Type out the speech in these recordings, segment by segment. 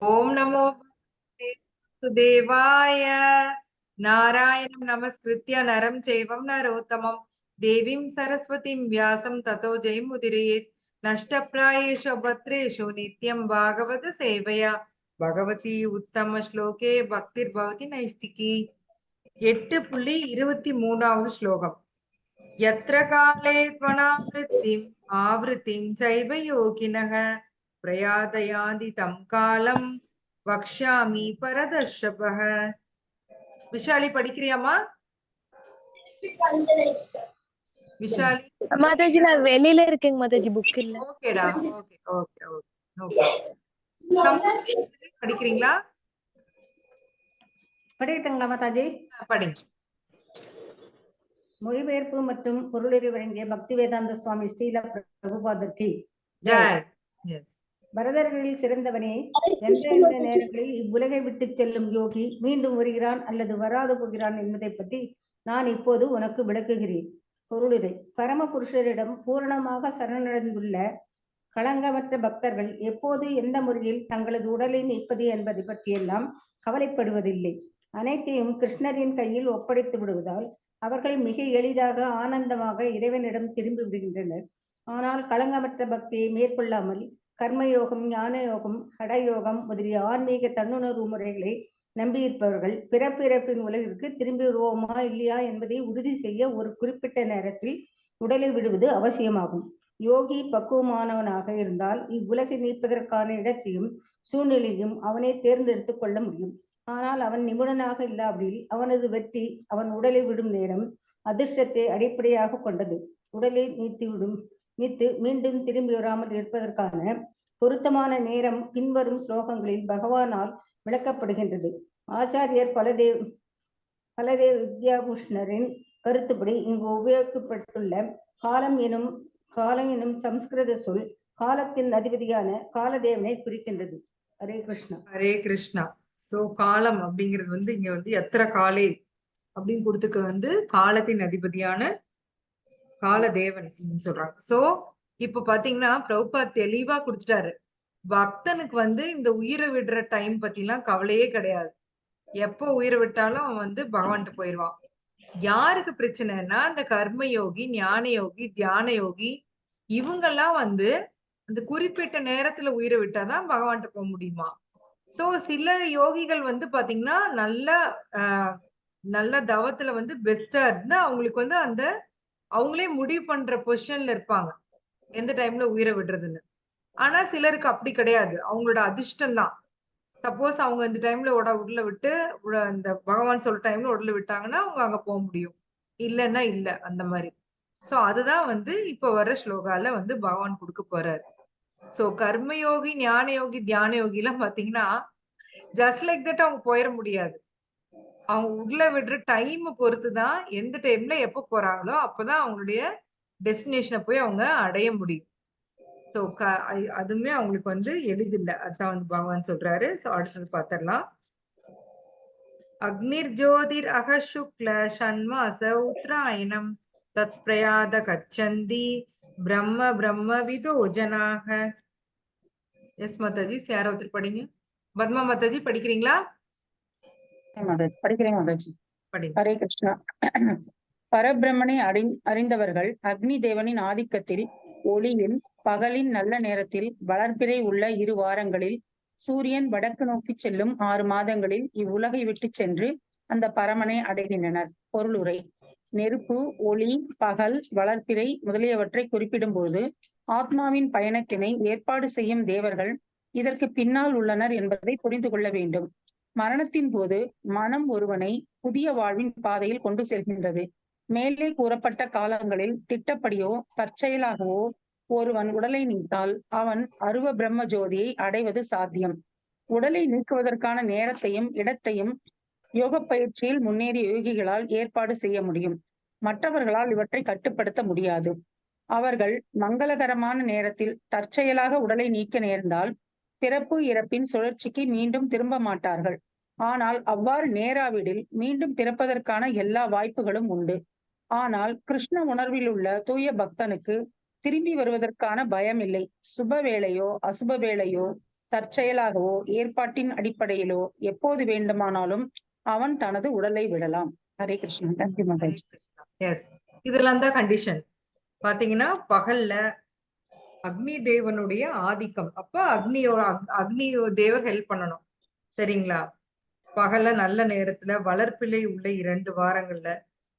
ओम नमो वासुदेवाय। नारायणं नमस्कृत्य नरं चैवं नरोत्तमं देवीं सरस्वतीं व्यासं ततो जयमुदीरयेत्। नष्टप्रायेषु भद्रेषु नित्यं भागवत सेवया भगवती उत्तम श्लोके भक्तिर्भवति नैष्टिकी। 8.23வது ஸ்லோகம். यत्र काले त्वनावृत्तिम् आवृत्तिं चैव योगिनः प्रयातयान्ति तं कालं वक्ष्यामि परदर्शभः. விஷாலி படிக்கிறியாமா? விஷாலி மாதாஜி, நான் வெளியில இருக்கேங்க மாதாஜி, புக் இல்ல. ஓகேடா. Okay okay okay, no problem. படிக்கிறீங்களா? படிக்கட்டுங்களா மாதாஜி? படிங்க. மொழிபெயர்ப்பு மற்றும் பொருளுரை வழங்கிய பக்தி வேதாந்த சுவாமி ஸ்ரீல பிரபுபாதர்க்கு ஜெய். எஸ். பரதர்களில் சிறந்தவனே, எந்தெந்த நேரங்களில் இவ்வுலகை விட்டு செல்லும் யோகி மீண்டும் வருகிறான் அல்லது வராது போகிறான் என்பதை பற்றி நான் இப்போது உனக்கு விளக்குகிறேன். பொருளுரை. பரம புருஷரிடம் பூரணமாக சரணடைந்துள்ள களங்கமற்ற பக்தர்கள் எப்போது எந்த முறையில் தங்களது உடலை நீப்பது என்பதை பற்றியெல்லாம் கவலைப்படுவதில்லை. அனைத்தையும் கிருஷ்ணரின் கையில் ஒப்படைத்து விடுவதால் அவர்கள் மிக எளிதாக ஆனந்தமாக இறைவனிடம் திரும்பி விடுகின்றனர். ஆனால் களங்கமற்ற பக்தியை மேற்கொள்ளாமல் கர்மயோகம், ஞான யோகம், ஹடயோகம் முதலிய ஆன்மீக தன்னுணர்வு முறைகளை நம்பியிருப்பவர்கள் பிறப்பிறப்பின் உலகிற்கு திரும்பி வருவோமா இல்லையா என்பதை உறுதி செய்ய ஒரு குறிப்பிட்ட நேரத்தில் உடலை விடுவது அவசியமாகும். யோகி பக்குவமானவனாக இருந்தால் இவ்வுலகை நீப்பதற்கான இடத்தையும் சூழ்நிலையும் அவனே தேர்ந்தெடுத்துக் கொள்ள முடியும். ஆனால் அவன் நிபுணனாக இல்லாவிடில் அவனது வெற்றி அவன் உடலை விடும் நேரம் அதிர்ஷ்டத்தை அடிப்படையாக கொண்டது. உடலை நீத்து மீண்டும் திரும்பி வராமல் இருப்பதற்கான பொருத்தமான நேரம் பின்வரும் ஸ்லோகங்களில் பகவானால் விளக்கப்படுகின்றது. ஆச்சாரியர் பலதேவ் வித்யாபூஷணரின் கருத்துப்படி இங்கு உபயோகிக்கப்பட்டுள்ள காலம் எனும் சம்ஸ்கிருத சொல் காலத்தின் அதிபதியான காலதேவனை குறிக்கின்றது. ஹரே கிருஷ்ணா. ஹரே கிருஷ்ணா. சோ காலம் அப்படிங்கிறது இங்க எத்திர காலே அப்படின்னு கொடுத்துக்க காலத்தின் அதிபதியான காலதேவன் சொல்றாங்க. சோ இப்ப பாத்தீங்கன்னா பிரபுபாத் தெளிவா குடுத்துட்டாரு. பக்தனுக்கு இந்த உயிரை விடுற டைம் பத்தி எல்லாம் கவலையே கிடையாது. எப்போ உயிரை விட்டாலும் அவன் பகவான்கிட்ட போயிடுவான். யாருக்கு பிரச்சனைன்னா இந்த கர்மயோகி, ஞான யோகி, தியான யோகி இவங்கெல்லாம் அந்த குறிப்பிட்ட நேரத்துல உயிரை விட்டாதான் பகவான்கிட்ட போக முடியுமா. சோ சில யோகிகள் பாத்தீங்கன்னா நல்ல தவத்துல பெஸ்டா இருந்தா அவங்களுக்கு அந்த அவங்களே முடிவு பண்ற பொசிஷன்ல இருப்பாங்க எந்த டைம்ல உயிரை விடுறதுன்னு. ஆனா சிலருக்கு அப்படி கிடையாது, அவங்களோட அதிர்ஷ்டம் தான். சப்போஸ் அவங்க இந்த டைம்ல உடல விட்டு இந்த பகவான் சொல்ற டைம்ல உடல விட்டாங்கன்னா அவங்க அங்க போக முடியும், இல்லைன்னா இல்ல அந்த மாதிரி. சோ அதுதான் இப்ப வர்ற ஸ்லோகால பகவான் கொடுக்க போறாரு. சோ கர்மயோகி, ஞான யோகி, தியான யோகி எல்லாம் பாத்தீங்கன்னா ஜஸ்ட் லைக் தட் அவங்க போயிட முடியாது. அவங்க உள்ள விடுற டைம் பொறுத்துதான் எந்த டைம்ல எப்ப போறாங்களோ அப்பதான் அவங்களுடைய டெஸ்டினேஷனை போய் அவங்க அடைய முடியும். சோ அதுவுமே அவங்களுக்கு எளிதில்ல. அதான் பகவான் சொல்றாரு. சோ அடுத்தது பாத்திரலாம். அக்னிர் ஜோதிர் அக சுக்ல ஷண்மாச உத்தராயணம் தத் பிரயாத கச்சந்தி பிரம்ம பிரம்ம விதோ ஜனாக. எஸ் மாதாஜி, யாரோ ஒருத்தர் படிங்க. பத்மா மாதாஜி படிக்கிறீங்களா? படிக்கிறேன் மாதாஜி. ஹரே கிருஷ்ணா. பரபிரம்மனை அறிந்தவர்கள் அக்னி தேவனின் ஆதிக்கத்தில் ஒளியில் பகலின் நல்ல நேரத்தில் வளர்பிறை உள்ள 2 வாரங்களில் சூரியன் வடக்கு நோக்கி செல்லும் 6 மாதங்களில் இவ்வுலகை விட்டு சென்று அந்த பரமனை அடைகின்றனர். பொருளுரை. நெருப்பு, ஒளி, பகல், வளர்பிறை முதலியவற்றை குறிப்பிடும் போது ஆத்மாவின் பயணத்தினை ஏற்பாடு செய்யும் தேவர்கள் இதற்கு பின்னால் உள்ளனர் என்பதை புரிந்து கொள்ள வேண்டும். மரணத்தின் போது மனம் ஒருவனை புதிய வாழ்வின் பாதையில் கொண்டு செல்கின்றது. மேலே கூறப்பட்ட காலங்களில் திட்டப்படியோ தற்செயலாகவோ ஒருவன் உடலை நீத்தால் அவன் அருவ பிரம்ம ஜோதியை அடைவது சாத்தியம். உடலை நீக்குவதற்கான நேரத்தையும் இடத்தையும் யோக பயிற்சியில் முன்னேறிய யோகிகளால் ஏற்பாடு செய்ய முடியும். மற்றவர்களால் இவற்றை கட்டுப்படுத்த முடியாது. அவர்கள் மங்களகரமான நேரத்தில் தற்செயலாக உடலை நீக்க நேர்ந்தால் பிறப்பு இறப்பின் சுழற்சிக்கு மீண்டும் திரும்ப மாட்டார்கள். ஆனால் அவ்வாறு நேராவிடில் மீண்டும் பிறப்பதற்கான எல்லா வாய்ப்புகளும் உண்டு. ஆனால் கிருஷ்ண உணர்வில் உள்ள தூய பக்தனுக்கு திரும்பி வருவதற்கான பயம் இல்லை. சுப வேளையோ அசுப வேளையோ தற்செயலாகவோ ஏற்பாட்டின் அடிப்படையிலோ எப்போது வேண்டுமானாலும் அவன் தனது உடலை விடலாம். ஹரே கிருஷ்ணா. தேங்க்யூ மாதாஜி. எஸ், இதெல்லாம் தான் கண்டிஷன். பாத்தீங்கன்னா பகல்ல அக்னி தேவனுடைய ஆதிக்கம், அப்ப அக்னி தேவர் ஹெல்ப் பண்ணணும். சரிங்களா? பகல்ல நல்ல நேரத்துல, வளர்ப்பிலை உள்ள 2 வாரங்கள்ல,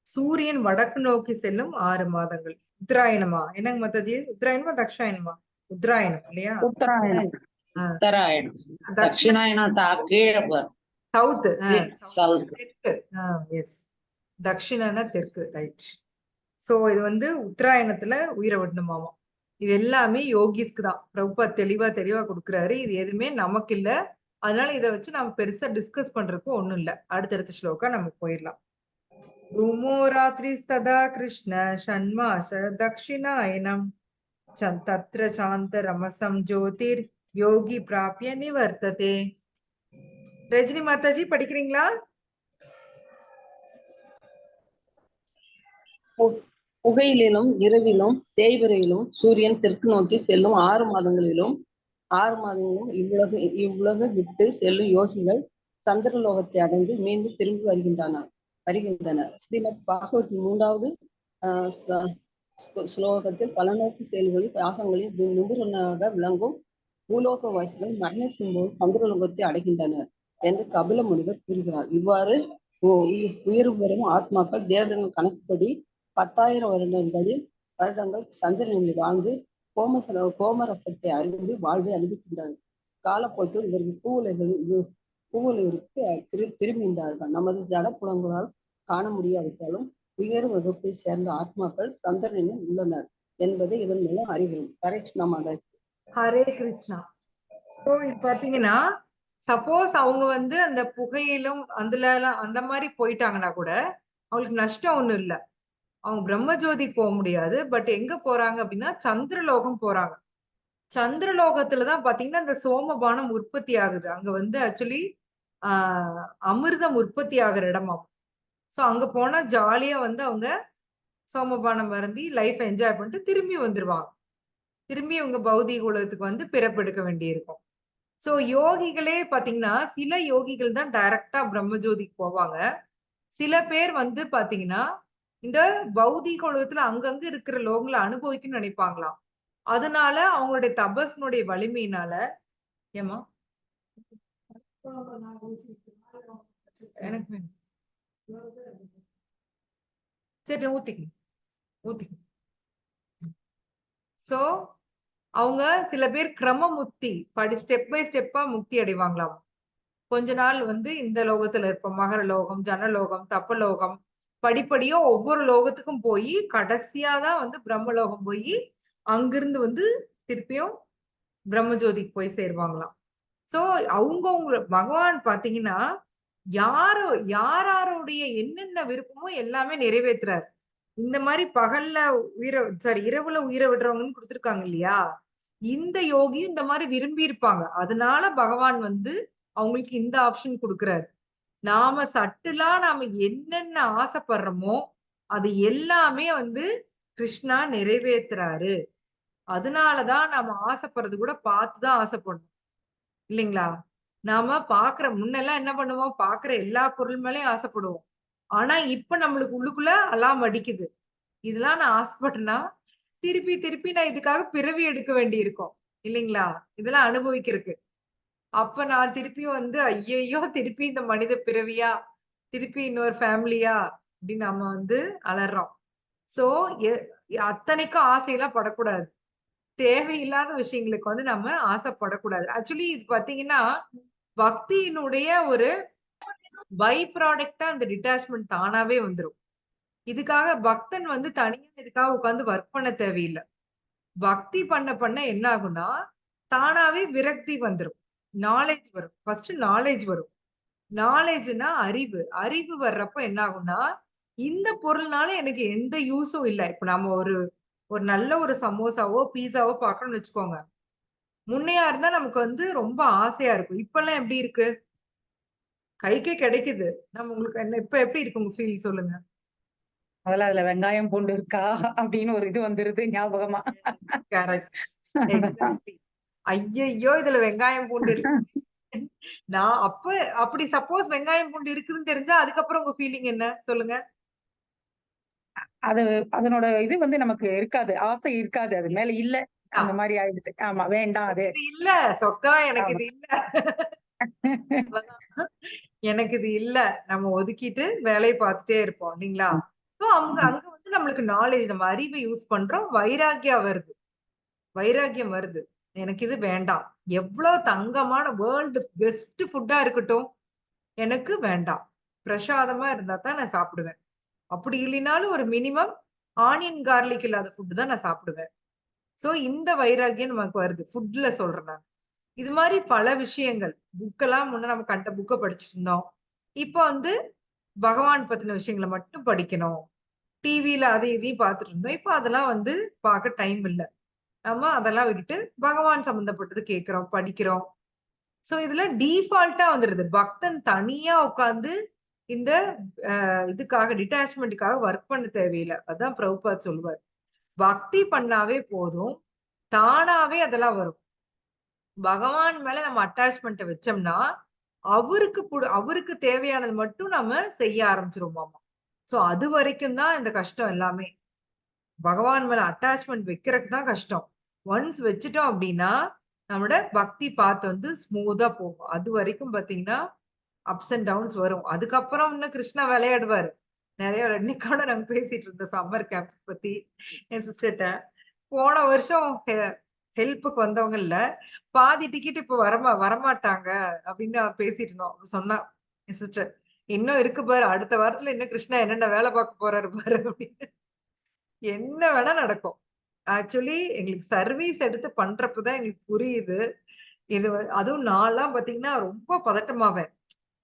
சூரியன் வடக்கு நோக்கி செல்லும் 6 மாதங்கள். உத்தராயணமா? என்னங்க மாதாஜி? உத்தராயணமா தக்ஷாயணமா? உத்தராயணம் இல்லையா? உத்தராயணம். உத்தராயணம். தட்சிணாயனம் கீழே வரும். சவுத். சவுத். தெற்கு. எஸ், தட்சிணானா தெற்கு. ரைட். சோ இது வந்து உத்தராயணத்துல உயிரை விடணுமாமா. இது எல்லாமே யோகிஸ்க்கு தான். பிரபுபாத் தெளிவா கொடுக்குறாரு. இது எதுவுமே நமக்கு இல்ல. அதனால இதை வச்சு நம்ம பெருசா டிஸ்கஸ் பண்றதுக்கு ஒண்ணும் இல்ல. அடுத்தடுத்த ஸ்லோகா நம்ம போயிடலாம். ரூமோ ராத்திரி ததா கிருஷ்ண ஷண்மாச தட்சிணாயனம் தத்ர சாந்த ரமசம் ஜோதிர் யோகி பிராபிய நிவர்த்ததே. ரஜினி மாதாஜி படிக்கிறீங்களா? புகையிலும் இரவிலும் தேய்பிரையிலும் சூரியன் தெற்கு நோக்கி செல்லும் 6 மாதங்களிலும் இவ்வுலக விட்டு செல்லும் யோகிகள் சந்திரலோகத்தை அடைந்து மீண்டும் திரும்பி வருகின்றனர். ஸ்ரீமத் பாகவதி 3வது ஸ்லோகத்தில் பலநோக்கு செயல்களில் யாகங்களில் நிபுணராக விளங்கும் பூலோகவாசிகள் மரணத்தின் போது சந்திரலோகத்தை அடைகின்றனர் என்று கபில முனிவர் கூறுகிறார். இவ்வாறு உயர்வு பெறும் ஆத்மாக்கள் தேவரின் கணக்குப்படி 10,000 வருடங்கள் சந்திரனில் வாழ்ந்து கோமரசத்தை அறிந்து வாழ்வை அனுபவிக்கின்றனர். காலப்போக்கில் இவர்கள் பூவுலகிற்கு திரும்புகின்றார்கள். நமது ஜடப்புலங்களால் காண முடியாவிட்டாலும் உயர் வகுப்பை சேர்ந்த ஆத்மாக்கள் சந்திரனில் உள்ளனர் என்பதை இதன் மூலம் அறிகிறோம். ஹரே கிருஷ்ணா மாதாஜி. ஹரே கிருஷ்ணா. பாத்தீங்கன்னா சப்போஸ் அவங்க வந்து அந்த புகையிலும் அந்த மாதிரி போயிட்டாங்கன்னா கூட அவங்களுக்கு நஷ்டம் ஒண்ணும் இல்ல. அவங்க பிரம்மஜோதி போக முடியாது. பட் எங்க போறாங்க அப்படின்னா சந்திரலோகம் போறாங்க. சந்திரலோகத்துலதான் பாத்தீங்கன்னா இந்த சோமபானம் உற்பத்தி ஆகுது. அங்க வந்து ஆக்சுவலி அமிர்தம் உற்பத்தி ஆகிற இடமாம். சோ அங்க போனா ஜாலியா வந்து அவங்க சோமபானம் வருந்தி லைஃப் என்ஜாய் பண்ணிட்டு திரும்பி வந்துருவாங்க. திரும்பி அவங்க பௌதிக உலகத்துக்கு வந்து பிறப்பெடுக்க வேண்டியிருக்கும். சோ யோகிகளே பாத்தீங்கன்னா சில யோகிகள் தான் டைரக்டா பிரம்மஜோதிக்கு போவாங்க. சில பேர் வந்து பாத்தீங்கன்னா இந்த பௌதிக உலகத்துல அங்கங்க இருக்கிற லோகங்களை அனுபவிக்கணும்னு நினைப்பாங்களாம். அதனால அவங்களுடைய தபஸ்னுடைய வலிமையினால ஏமா எனக்கு வேணும். சரி ஊத்திக்க. சோ அவங்க சில பேர் கிரம முக்தி ஸ்டெப் பை ஸ்டெப்பா முக்தி அடைவாங்களாம். கொஞ்ச நாள் வந்து இந்த லோகத்துல இருப்போம், மகர லோகம், ஜனலோகம், தப்பலோகம், படிப்படியா ஒவ்வொரு லோகத்துக்கும் போய் கடைசியா தான் வந்து பிரம்மலோகம் போய் அங்கிருந்து வந்து திருப்பியும் பிரம்மஜோதிக்கு போய் சேருவாங்களாம். சோ அவங்க பகவான் பாத்தீங்கன்னா யாருடைய என்னென்ன விருப்பமோ எல்லாமே நிறைவேற்றுறாரு. இந்த மாதிரி பகல்ல இரவுல உயிரை விடுறவங்கன்னு கொடுத்துருக்காங்க இல்லையா? இந்த யோகியும் இந்த மாதிரி விரும்பி இருப்பாங்க. அதனால பகவான் வந்து அவங்களுக்கு இந்த ஆப்ஷன் கொடுக்குறாரு. நாம என்னென்ன ஆசைப்படுறோமோ அது எல்லாமே வந்து கிருஷ்ணா நிறைவேற்றுறாரு. அதனாலதான் நாம ஆசைப்படுறது கூட பார்த்துதான் ஆசைப்படணும் இல்லைங்களா? நாம முன்னெல்லாம் என்ன பண்ணுவோம்? பாக்குற எல்லா பொருள் மேலயும் ஆசைப்படுவோம். ஆனா இப்ப நம்மளுக்கு உள்ளுக்குள்ள அலாம் அடிக்குது. இதெல்லாம் நான் ஆசைப்பட்டேன்னா திருப்பி நான் இதுக்காக பிறவி எடுக்க வேண்டி இருக்கும் இல்லைங்களா? இதெல்லாம் அனுபவிக்கிறதுக்கு. அப்ப நான் திருப்பியும் வந்து ஐயையோ திருப்பி இந்த மனித பிறவியா, திருப்பி இன்னொரு ஃபேமிலியா அப்படின்னு நம்ம வந்து அலறோம். சோ அத்தனைக்கும் ஆசையெல்லாம் படக்கூடாது. தேவையில்லாத விஷயங்களுக்கு வந்து நம்ம ஆசைப்படக்கூடாது. ஆக்சுவலி இது பாத்தீங்கன்னா பக்தியினுடைய ஒரு பை ப்ராடக்டா அந்த டிட்டாச்மெண்ட் தானாவே வந்துரும். இதுக்காக பக்தன் வந்து தனியா இதுக்காக உட்கார்ந்து ஒர்க் பண்ண தேவையில்லை. பக்தி பண்ண என்ன ஆகும்னா தானாவே விரக்தி வந்துரும், நாலேஜ் வரும். ஃபர்ஸ்ட் நாலேஜ் வரும். நாலேஜ்னா அறிவு வர்றப்ப என்ன ஆகும்னா இந்த பொருள்னால எனக்கு எந்த யூஸும் இல்லை. இப்ப நம்ம ஒரு நல்ல ஒரு சமோசாவோ பீஸாவோ பாக்கணும்னு வச்சுக்கோங்க. முன்னையா இருந்தா நமக்கு வந்து ரொம்ப ஆசையா இருக்கும். இப்ப எல்லாம் எப்படி இருக்கு? கைக்கே கிடைக்குது. நம்ம உங்களுக்கு என்ன இப்ப எப்படி இருக்கு உங்க ஃபீல் சொல்லுங்க? முதல்ல அதுல வெங்காயம் பூண்டு இருக்கா அப்படின்னு ஒரு இது வந்துருது ஞாபகமா. கரெக்ட். ஐயையோ இதுல வெங்காயம் பூண்டு இருக்கு. நான் அப்படி சப்போஸ் வெங்காயம் பூண்டு இருக்குதுன்னு தெரிஞ்சா அதுக்கப்புறம் உங்க ஃபீலிங் என்ன சொல்லுங்க? அது அதனோட இது வந்து நமக்கு இருக்காது. ஆசை இருக்காது. அது மேல இல்ல. அந்த மாரி ஆயிடுச்சு. ஆமா. வேண்டாம் அது. இது இல்ல சொக்கா எனக்கு ஆமா. இது இல்ல. எனக்கு இது இல்ல. நம்ம ஒதுக்கிட்டு வேலைய பார்த்துட்டே இருப்போம் இல்லீங்களா? சோ அங்க அங்க வந்து நம்மளுக்கு நாலேட்ஜ் நம்ம அறிவ யூஸ் பண்றோம். வைராக்கியம் வருது. எனக்கு இது வேண்டாம். எவ்ளோ தங்கமான வேர்ல்டு பெஸ்ட் ஃபுட்டா இருக்கட்டும், எனக்கு வேண்டாம். பிரசாதமா இருந்தா தான் நான் சாப்பிடுவேன். அப்படி இல்லைனாலும் ஒரு மினிமம் ஆனியன் கார்லிக் இல்லாத ஃபுட் தான் நான் சாப்பிடுவேன். சோ இந்த வைராக்கியம் நமக்கு வருது. ஃபுட்ல சொல்றேன் நான். இது மாரி பல விஷயங்கள். புக்கெல்லாம் முன்ன நம்ம கண்ட புக்க படிச்சுட்டு இருந்தோம். இப்ப வந்து பகவான் பத்தின விஷயங்கள மட்டும் படிக்கணும். டிவில அதையும் இதையும் பார்த்துட்டு இருந்தோம். இப்ப அதெல்லாம் வந்து பார்க்க டைம் இல்ல. நம்ம அதெல்லாம் விட்டுட்டு பகவான் சம்பந்தப்பட்டது கேட்கிறோம், படிக்கிறோம். சோ இதுல டீஃபால்ட்டா வந்துருது. பக்தன் தனியா உட்கார்ந்து இந்த இதுக்காக டிட்டாச்மென்ட்க்காக வொர்க் பண்ண தேவையில்ல. அதான் பிரபுபாத் சொல்லுவார். பக்தி பண்ணாவே போதும். தானாவே அதெல்லாம் வரும். பகவான் மேல நம்ம அட்டாச்மென்ட்ட வச்சோம்னா, அவருக்கு தேவையானது மட்டும் நம்ம செய்ய ஆரம்பிச்சுருவோமாமா. சோ அதுவரைக்கும் தான் இந்த கஷ்டம் எல்லாமே. பகவான் மேல அட்டாச்மென்ட் வைக்கிறதுக்கு தான் கஷ்டம். ஒன்ஸ் வச்சுட்டோம் அப்டின்னா, நம்மோட பக்தி பாத் வந்து ஸ்மூத்தா போகும். அதுவரைக்கும் பார்த்தீங்கன்னா, அப்ஸ் அண்ட் டவுன்ஸ் வரும். அதுக்கப்புறம் இன்னும் கிருஷ்ணா விளையாடுவாரு. நெறைய இன்னைக்கு கூட நாங்க பேசிட்டு இருந்தோம் சம்மர் கேம்ப் பத்தி என் சிஸ்டர்ட்ட. போன வருஷம் ஹெல்ப்புக்கு வந்தவங்கல்ல, பாதி டிக்கெட் இப்ப வரமாட்டாங்க அப்படின்னு பேசிட்டு இருந்தோம். சொன்னா என் சிஸ்டர். இன்னும் இருக்கு பாரு. அடுத்த வாரத்துல இன்னும் கிருஷ்ணா என்னென்ன வேலை பார்க்க போறாரு பாரு அப்படின்னு. என்ன வேணா நடக்கும். ஆக்சுவலி எங்களுக்கு சர்வீஸ் எடுத்து பண்றப்ப தான் எங்களுக்கு புரியுது. அதுவும் நான்லாம் பார்த்தீங்கன்னா ரொம்ப பதட்டமாவேன்.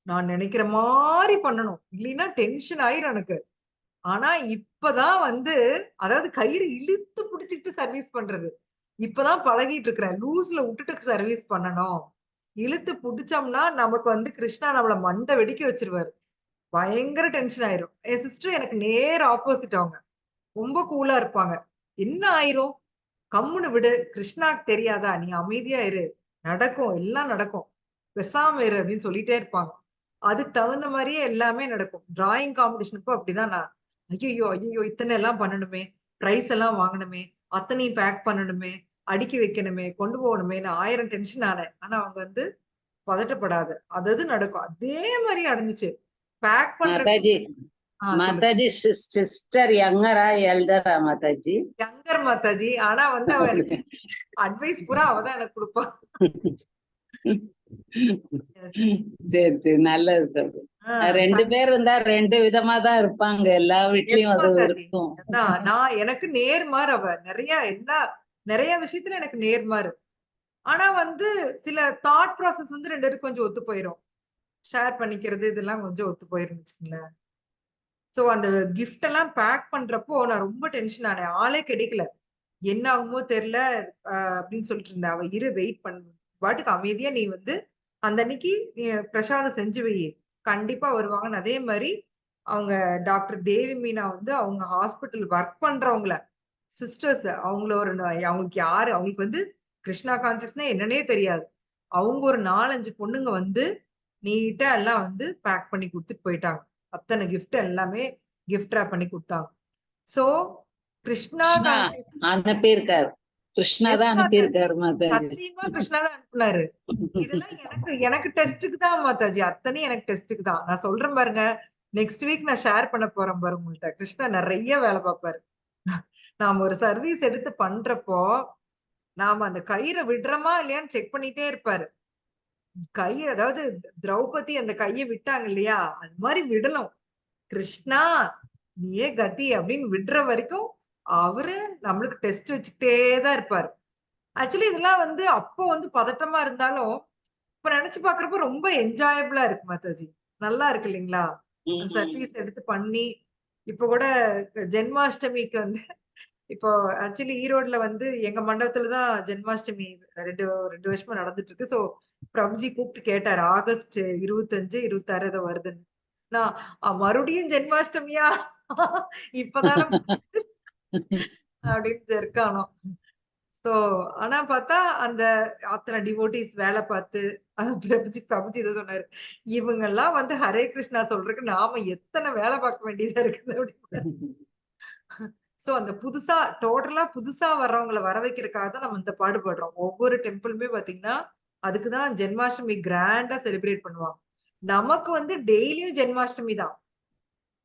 நான் நினைக்கிற மாரி பண்ணணும். இல்லைன்னா டென்ஷன் ஆயிரும் எனக்கு. ஆனா இப்பதான் வந்து அதாவது கயிறு இழுத்து புடிச்சுக்கிட்டு சர்வீஸ் பண்றது. இப்பதான் பழகிட்டு இருக்கிறேன். லூஸ்ல விட்டுட்டு சர்வீஸ் பண்ணணும். இழுத்து புடிச்சோம்னா நமக்கு வந்து கிருஷ்ணா நம்மள மண்ட வெடிக்க வச்சுருவாரு. பயங்கர டென்ஷன் ஆயிரும். என் சிஸ்டர் எனக்கு நேர் ஆப்போசிட் அவங்க. ரொம்ப கூலா இருப்பாங்க. என்ன ஆயிரும்? கம்முனு விடு. கிருஷ்ணாக்கு தெரியாதா? நீ அமைதியா இரு. நடக்கும். எல்லாம் நடக்கும். பேசாம இரு அப்படின்னு சொல்லிட்டே இருப்பாங்க. அதுக்கு தகுந்த மாரியே எல்லாமே நடக்கும். டிராயிங் காம்படிஷன் அப்போ அப்படிதான் நான். ஐய்யய்யோ! ஐய்யய்யோ! இத்தனை எல்லாம் பண்ணணுமே! பிரைஸ் எல்லாம் வாங்கணுமே! அத்தனையும் பேக் பண்ணணுமே! அடுக்கி வைக்கணுமே! கொண்டு போகணுமேன்னு 1000 டென்ஷன் ஆனேன். ஆனா அவங்க வந்து பதட்டப்படாத. அது அது நடக்கும். அதே மாரி நடந்துச்சு. பேக் பண்ற மாதாஜி சொல்லுங்க. மாதாஜி சிஸ்டர் யங்கரா எல்டரா மாதாஜி? யங்கர் மாதாஜி. ஆனா வந்து அவ எனக்கு அட்வைஸ் பூரா அவ தான் எனக்கு குடுப்பா. சரி சரி நல்லது. ஆ, 2 பேர் இருந்தா 2 விதமா தான் இருப்பாங்க. எல்லா எஸ் வீட்லயும் அது மாதாஜி. இருக்கும். அதான் நான் எனக்கு நேர்மாறு அவ. நெறைய விஷயத்துல எனக்கு நேர்மாறு. ஆனா வந்து சில தாட் ப்ராசஸ் வந்து 2 பேருக்கும் கொஞ்சம் ஒத்து போயிரும். ஷேர் பண்ணிக்கிறது இதெல்லாம் கொஞ்சம் ஒத்து போயிரும்னு வச்சுக்கங்களேன். சோ அந்த கிஃப்ட் எல்லாம் பேக் பண்றப்போ நான் ரொம்ப டென்ஷன் ஆனேன். ஆளே கிடைக்கல. என்ன ஆகுமோ தெரியல அப்படின்னு சொல்லிட்டு இருந்தேன். அவ இரு வெயிட் பண்ணு. பாட்டுக்கு அமைதியா நீ வந்து அந்த அன்னைக்கு பிரசாதம் செஞ்சு வை. கண்டிப்பா வருவாங்கன்னு அதே மாரி அவங்க டாக்டர் தேவி மீனா வந்து அவங்க ஹாஸ்பிட்டல் ஒர்க் பண்றவங்கள சிஸ்டர்ஸ் அவங்கள அவங்களுக்கு யாரு அவங்களுக்கு வந்து கிருஷ்ணா கான்சியஸ்னா என்னன்னே தெரியாது. அவங்க ஒரு 4, 5 பொண்ணுங்க வந்து நீட்டா எல்லாம் வந்து பேக் பண்ணி குடுத்துட்டு போயிட்டாங்க. அத்தன கிஃப்ட் எல்லாமே கிஃப்ட் ராப் பண்ணி குடுத்தாங்க. சோ கிருஷ்ணா கிருஷ்ணா கான்சியஸ் அனுப்பியிருக்காரு. கிருஷ்ணா எஸ் தான் மாதாஜி. அனுப்பியிருக்காரு மாதாஜி. சத்தியமா கிருஷ்ணா தான் அனுப்புனாரு. இதெல்லாம் எனக்கு எனக்கு டெஸ்ட்க்கு தான் மாதாஜி. அத்தனையும் எனக்கு டெஸ்ட்க்கு தான். நான் சொல்றேன் பாருங்க. நெக்ஸ்ட் வீக் நான் ஷேர் பண்ண போறேன் பாருங்க உங்கள்ட்ட. கிருஷ்ணா நெறைய வேலை பார்ப்பாரு. நாம ஒரு சர்வீஸ் எடுத்து பண்றப்போ, நாம அந்த கயிற விடுறோமா இல்லையான்னு செக் பண்ணிட்டே இருப்பாரு. அதாவது திரௌபதி அந்த கைய விட்டாங்க இல்லையா? அது மாரி விடணும். கிருஷ்ணா நீயே கதி அப்படின்னு விடுற வரைக்கும் அவரு நம்மளுக்கு டெஸ்ட் வச்சுக்கிட்டே தான் இருப்பாரு. ஆக்சுவலி இதெல்லாம் வந்து அப்போ வந்து பதட்டமா இருந்தாலும், இப்ப நெனச்சு பார்க்கிறப்போ ரொம்ப என்ஜாயபிளா இருக்கு மாதாஜி. நல்லா இருக்கு இல்லீங்களா? அந்த சர்வீஸ் எடுத்து பண்ணி, இப்ப கூட ஜென்மாஷ்டமிக்கு வந்து இப்போ ஆக்சுவலி ஈரோட்ல வந்து எங்க மண்டபத்துல தான் ஜென்மாஷ்டமி 2 வருஷமா நடந்துட்டு இருக்கு. சோ பிரபுஜி கூப்பிட்டு கேட்டாரு. ஆகஸ்ட் 25, 26 ஏதோ வருதுன்னு. நான் மறுபடியும் ஜென்மாஷ்டமியா? இப்பதானே அப்படின்னு ஜெர்க்கானோம். சோ ஆனா பார்த்தா அந்த அத்தனை டிவோட்டிஸ் வேலை பார்த்து பிரபுஜி இதை சொன்னாரு. இவங்கெல்லாம் வந்து ஹரே கிருஷ்ணா சொல்றதுக்கு நாம எத்தனை வேலை பார்க்க வேண்டியதா இருக்குது அப்படின்னு. சோ அந்த டோட்டலா புதுசா வர்றவங்கள வர வைக்கிறதுக்காக தான் நம்ம இந்த பாடுபடுறோம். ஒவ்வொரு டெம்பிளுமே பாத்தீங்கன்னா, அதுக்குதான் ஜென்மாஷ்டமி கிராண்டா செலிப்ரேட் பண்ணுவாங்க. நமக்கு வந்து டெய்லியும் ஜென்மாஷ்டமி தான்.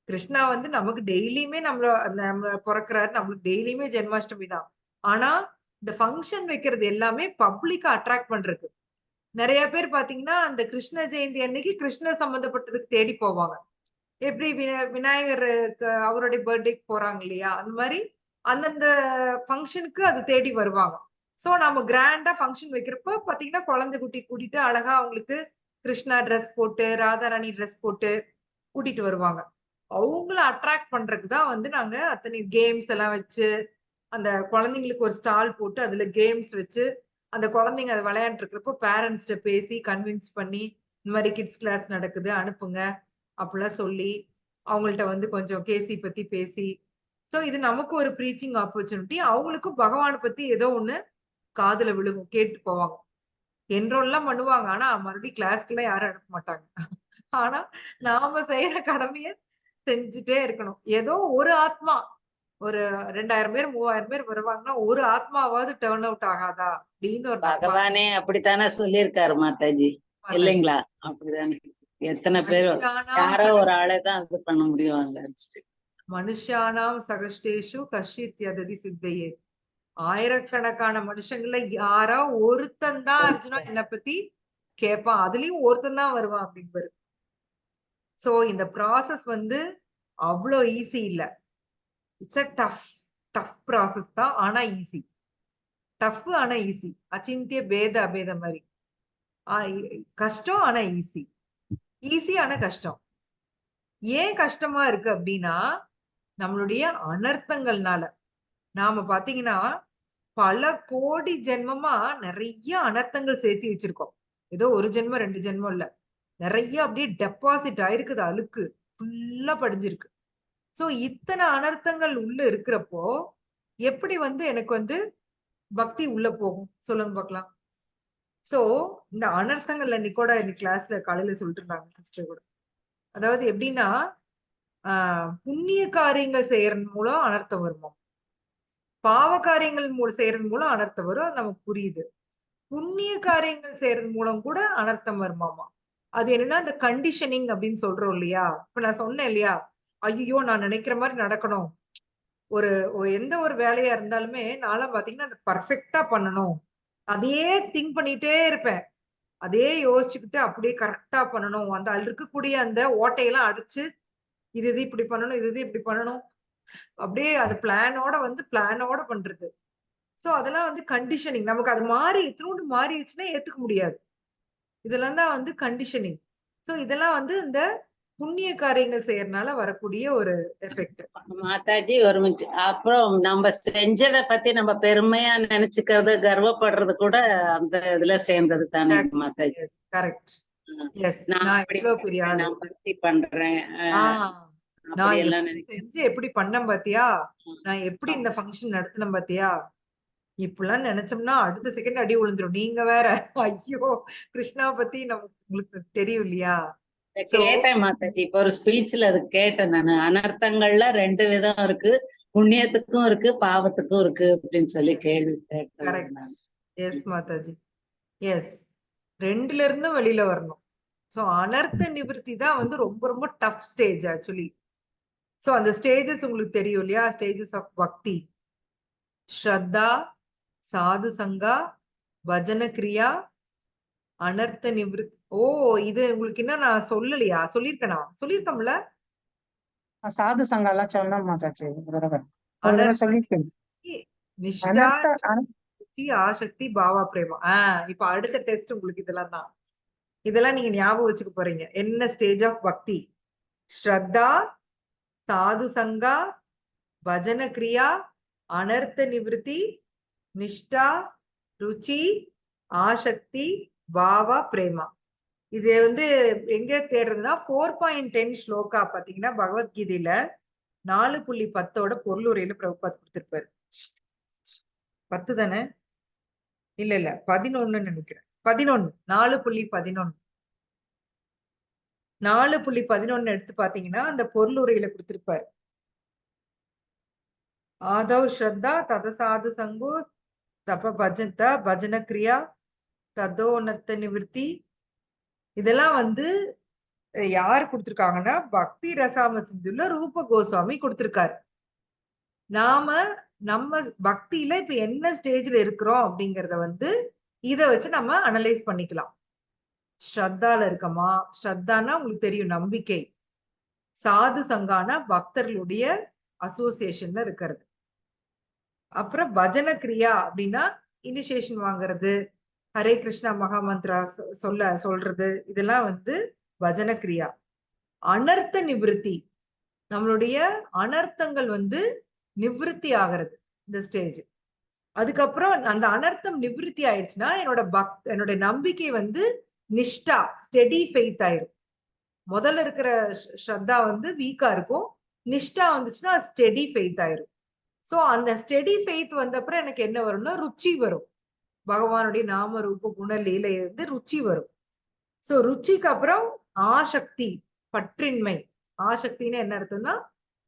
கிருஷ்ணா வந்து நமக்கு டெய்லியுமே நம்ம பொறக்குறாரு. நம்மளுக்கு டெய்லியுமே ஜென்மாஷ்டமி தான். ஆனா, இந்த ஃபங்ஷன் வைக்கிறது எல்லாமே பப்ளிக்கா அட்ராக்ட் பண்றதுக்கு. நெறைய பேர் பாத்தீங்கன்னா, அந்த கிருஷ்ண ஜெயந்தி அன்னைக்கு கிருஷ்ணர் சம்பந்தப்பட்டதுக்கு தேடி போவாங்க. எப்படி விநாயகருக்கு அவருடைய பர்த்டேக்கு போறாங்க இல்லையா? அந்த மாரி அந்தந்த ஃபங்ஷனுக்கு அது தேடி வருவாங்க. சோ நம்ம கிராண்டா ஃபங்ஷன் வைக்கிறப்போ பாத்தீங்கன்னா, குழந்தை குட்டி கூட்டிட்டு அழகா அவங்களுக்கு கிருஷ்ணா ட்ரெஸ் போட்டு, ராதாராணி ட்ரெஸ் போட்டு கூட்டிட்டு வருவாங்க. அவங்கள அட்ராக்ட் பண்றதுக்கு தான் வந்து நாங்க அத்தனை கேம்ஸ் எல்லாம் வச்சு, அந்த குழந்தைங்களுக்கு ஒரு ஸ்டால் போட்டு அதுல கேம்ஸ் வச்சு, அந்த குழந்தைங்க அத விளையாண்டுட்டு இருக்கிறப்போ பேரண்ட்ஸ்ட்ட பேசி கன்வின்ஸ் பண்ணி, இந்த மாரி கிட்ஸ் கிளாஸ் நடக்குது அனுப்புங்க. அப்படிலாம் சொல்லி, அவங்கள்ட்ட வந்து கொஞ்சம் கேசி பத்தி பேசி, சோ இது நமக்கு ஒரு ப்ரீச்சிங் ஆப்பர்ச்சுனிட்டி. அவங்களுக்கும் பகவான பத்தி ஏதோ ஒண்ணு காதுல விழுகும். கேட்டு போவாங்க. என்ரோல்லாம் பண்ணுவாங்க. ஆனா மறுபடியும் கிளாஸ்க்குலாம் யாரும் அனுப்ப மாட்டாங்க. ஆனா நாம செய்யற கடமைய செஞ்சுட்டே இருக்கணும். ஏதோ ஒரு ஆத்மா ஒரு 2000 பேர், 3000 பேர் வருவாங்கன்னா, ஒரு ஆத்மாவாவது டர்ன் அவுட் ஆகாதா? அப்படின்னு ஒரு பகவானே அப்படித்தானே சொல்லியிருக்காரு மாதாஜி இல்லைங்களா? அப்படிதானே. எத்தனை பேர் யாரோ ஒரு ஆளைதான் இது பண்ண முடியும். மனுஷானாம் சகஷ்டேஷு கஷ்டித் யததி சித்தையே. ஆயிரக்கணக்கான மனுஷங்கள்ல யாரா ஒருத்தன் தான் அர்ஜுனா என்ன பத்தி கேட்பான். அதுலயும் ஒருத்தன் தான் வருவான் அப்படிங்கிறது. சோ இந்த ப்ராசஸ் வந்து அவ்வளோ ஈஸி இல்ல. இட்ஸ் அ டஃப் ப்ராசஸ் தான். ஆனா ஈஸி. டஃப் ஆனா ஈஸி. அச்சிந்திய பேத அபேத மாதிரி. கஷ்டம் ஆனா ஈஸி. ஈஸி ஆனா கஷ்டம். ஏன் கஷ்டமா இருக்கு அப்படின்னா, நம்மளுடைய அனர்த்தங்கள்னால. நாம பாத்தீங்கன்னா, பல கோடி ஜென்மமா நிறைய அனர்த்தங்கள் சேர்த்து வச்சிருக்கோம். ஏதோ ஒரு ஜென்மம் 2 ஜென்மம் இல்ல. நிறைய அப்படியே டெபாசிட் ஆயிருக்குது அழுக்கு. ஃபுல்லா படிஞ்சிருக்கு. சோ இத்தனை அனர்த்தங்கள் உள்ள இருக்கிறப்போ, எப்படி வந்து எனக்கு வந்து பக்தி உள்ள போகும்? சொல்லுங்க பார்க்கலாம். சோ இந்த அனர்த்தங்கள் அன்னைக்கு கூட இன்னைக்கு கிளாஸ்ல காலையில சொல்லிட்டு இருந்தாங்க சிஸ்டர் கூட. அதாவது எப்படின்னா, புண்ணிய காரியங்கள் செய்யறது மூலம் அனர்த்தம் வருமா? பாவ காரியங்கள் செய்யறது மூலம் அனர்த்தம் வரும். அது நமக்கு புரியுது. புண்ணிய காரியங்கள் செய்யறது மூலம் கூட அனர்த்தம் வருமாமா. அது என்னன்னா இந்த கண்டிஷனிங் அப்படின்னு சொல்றோம் இல்லையா? இப்ப நான் சொன்னேன் இல்லையா? ஐயோ நான் நினைக்கிற மாதிரி நடக்கணும். ஒரு எந்த ஒரு வேலையா இருந்தாலுமே நான்லாம் பாத்தீங்கன்னா அது பர்ஃபெக்ட்டா பண்ணணும். அதையே திங்க் பண்ணிட்டே இருப்பேன். அதே யோசிச்சுக்கிட்டு அப்படியே கரெக்ட்டா பண்ணணும். அந்த அதுல இருக்கக்கூடிய அந்த ஓட்டையெல்லாம் அடிச்சு, இது இது இப்படி பண்ணணும், இது இது இப்படி பண்ணணும். அப்படியே அது பிளானோட பண்றது. சோ அதெல்லாம் வந்து கண்டிஷனிங். நமக்கு அது இத்துணூண்டு மாறிடுச்சுன்னா ஏத்துக்க முடியாது. இதெல்லாம் தான் வந்து கண்டிஷனிங். சோ இதெல்லாம் வந்து இந்த புண்ணிய காரியங்கள் செய்யறதுனால வரக்கூடிய ஒரு எஃபெக்ட். மாதாஜி ஒரு மினிட். அப்புறம் நம்ம செஞ்சதை பத்தி நம்ம பெருமையா நினைச்சுக்கிறது, கர்வப்படுறது கூட அந்த இதுல சேர்ந்தது தானே மாதாஜி. கரெக்ட். எஸ். நான் பக்தி பண்றேன். நான் செஞ்சு எப்படி பண்ணேன் பாத்தியா? நான் எப்படி இந்த ஃபங்க்ஷன் நடத்தினேன் பாத்தியா? இப்படிலாம் நினைச்சோம்னா அடுத்த செகண்ட் அடி விழுந்துரும். நீங்க வேற. ஐயோ! கிருஷ்ணா பத்தி உங்களுக்கு தெரியும் இல்லையா? கேட்டேன் மாதாஜி. இப்ப ஒரு ஸ்பீச்ல அது கேட்டேன் நானு. அனர்த்தங்கள்ல 2 விதம் இருக்கு. புண்ணியத்துக்கும் இருக்கு, பாவத்துக்கும் இருக்கு அப்படின்னு சொல்லி கேள்வி கேட்டேன். எஸ் மாதாஜி. எஸ். 2ல இருந்தும் வெளியில வரணும். சோ அனர்த்த நிவர்த்தி தான் வந்து ரொம்ப ரொம்ப டஃப் ஸ்டேஜ் ஆக்சுவலி. சோ அந்த ஸ்டேஜஸ் உங்களுக்கு தெரியும் இல்லையா? ஸ்டேஜஸ் ஆஃப் பக்தி. ஸ்ரத்தா, சாது சங்கா, பஜன கிரியா, அனர்த்த நிவர்த்தி. ஓ இது உங்களுக்கு என்ன நான் சொல்லலையா? சொல்லியிருக்கேனா? சொல்லியிருக்கோம்ல? சாது சங்கம் எல்லாம் சொன்னோம் மாதாஜி. ஒரு தடவை சொல்லிருக்கேன். நிஷ்டா, ஆசக்தி, பாவா பிரேமா. இப்ப அடுத்த டெஸ்ட் உங்களுக்கு இதெல்லாம் தான். இதெல்லாம் நீங்க ஞாபகம் வச்சுக்க போறீங்க. என்ன ஸ்டேஜ் ஆஃப் பக்தி? ஸ்ரத்தா, சாது சங்கா, பஜன கிரியா, அனர்த்த நிவர்த்தி, நிஷ்டா, ருச்சி, ஆசக்தி, பாவா பிரேமா. இது வந்து எங்க தேடுறதுன்னா 4.10 ஸ்லோகா பாத்தீங்கன்னா பகவத்கீதையில 4.10 பொருளுரையில பிரபுபாத் கொடுத்திருப்பாரு. 10 தானே? இல்ல 11 நினைக்கிறேன். 11 4.11 4.11 எடுத்து பாத்தீங்கன்னா அந்த பொருளுரையில கொடுத்திருப்பாரு. ஆதவ் ஸ்ரத்தா ததசாது சங்கோ தப பஜன கிரியா ததோனர்த்த நிவர்த்தி. இதெல்லாம் வந்து யாரு கொடுத்திருக்காங்கன்னா பக்தி ரசாம சிந்துல ரூப கோஸ்வாமி கொடுத்திருக்காரு. நாம நம்ம பக்தியில இப்ப என்ன ஸ்டேஜ்ல இருக்கிறோம் அப்படிங்கறத வந்து இத வச்சு நம்ம அனலைஸ் பண்ணிக்கலாம். ஸ்ரத்தால இருக்கமா, ஸ்ரத்தானா உங்களுக்கு தெரியும் நம்பிக்கை, சாது சங்கான பக்தர்களுடைய அசோசியேஷன்ல இருக்கிறது. அப்புறம் பஜன கிரியா அப்படின்னா இனிஷியேஷன் வாங்குறது, ஹரே கிருஷ்ணா மகாமந்திரா சொல்றது, இதெல்லாம் வந்து பஜன கிரியா. அனர்த்த நிவிருத்தி, நம்மளுடைய அனர்த்தங்கள் வந்து நிவிருத்தி ஆகிறது இந்த ஸ்டேஜ். அதுக்கப்புறம் அந்த அனர்த்தம் நிவிருத்தி ஆயிடுச்சுன்னா என்னோட நம்பிக்கை வந்து நிஷ்டா ஸ்டெடி ஃபெய்த் ஆயிரும். முதல்ல இருக்கிற ஸ்ரத்தா வந்து வீக்கா இருக்கும், நிஷ்டா வந்துச்சுன்னா ஸ்டெடி ஃபெய்த் ஆயிரும். சோ அந்த ஸ்டெடி ஃபெய்த் வந்த அப்புறம் எனக்கு என்ன வரும்னா ருச்சி வரும். பகவானுடைய நாம ரூப குண லீலை வந்து ருச்சி வரும். சோ ருச்சிக்கு அப்புறம் ஆசக்தி, பற்றின்மை. ஆசக்தின்னு என்ன அர்த்தம்னா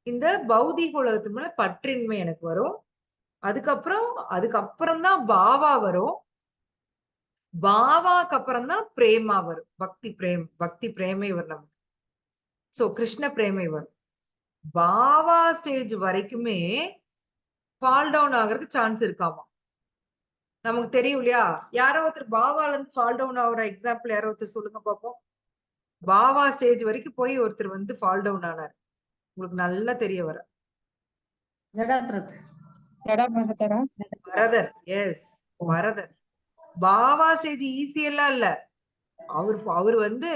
இந்த பௌதிக உலகத்து மேல பற்றின்மை எனக்கு வரும். அதுக்கப்புறம் தான் பாவா வரும். பாவாக்கு அப்புறம் தான் பிரேமா வரும். பக்தி பிரேமை வரும் நமக்கு. சோ கிருஷ்ண பிரேமை வரும். பாவா ஸ்டேஜ் வரைக்குமே ஃபால் டவுன் ஆகிறதுக்கு சான்ஸ் இருக்காமா. நமக்கு தெரியும் இல்லையா? யாரோ ஒருத்தர் பாவால இருந்து ஃபால் டவுன் ஆகுற எக்ஸாம்பிள் யாரோ ஒருத்தர் சொல்லுங்க பாப்போம். பாவா ஸ்டேஜ் வரைக்கும் போய் ஒருத்தர் வந்து ஃபால் டவுன் ஆனார். உங்களுக்கு நல்லா தெரிய வர வரதர். எஸ், வரதர். பாவா ஸ்டேஜ் ஈஸி எல்லாம் இல்ல. அவரு வந்து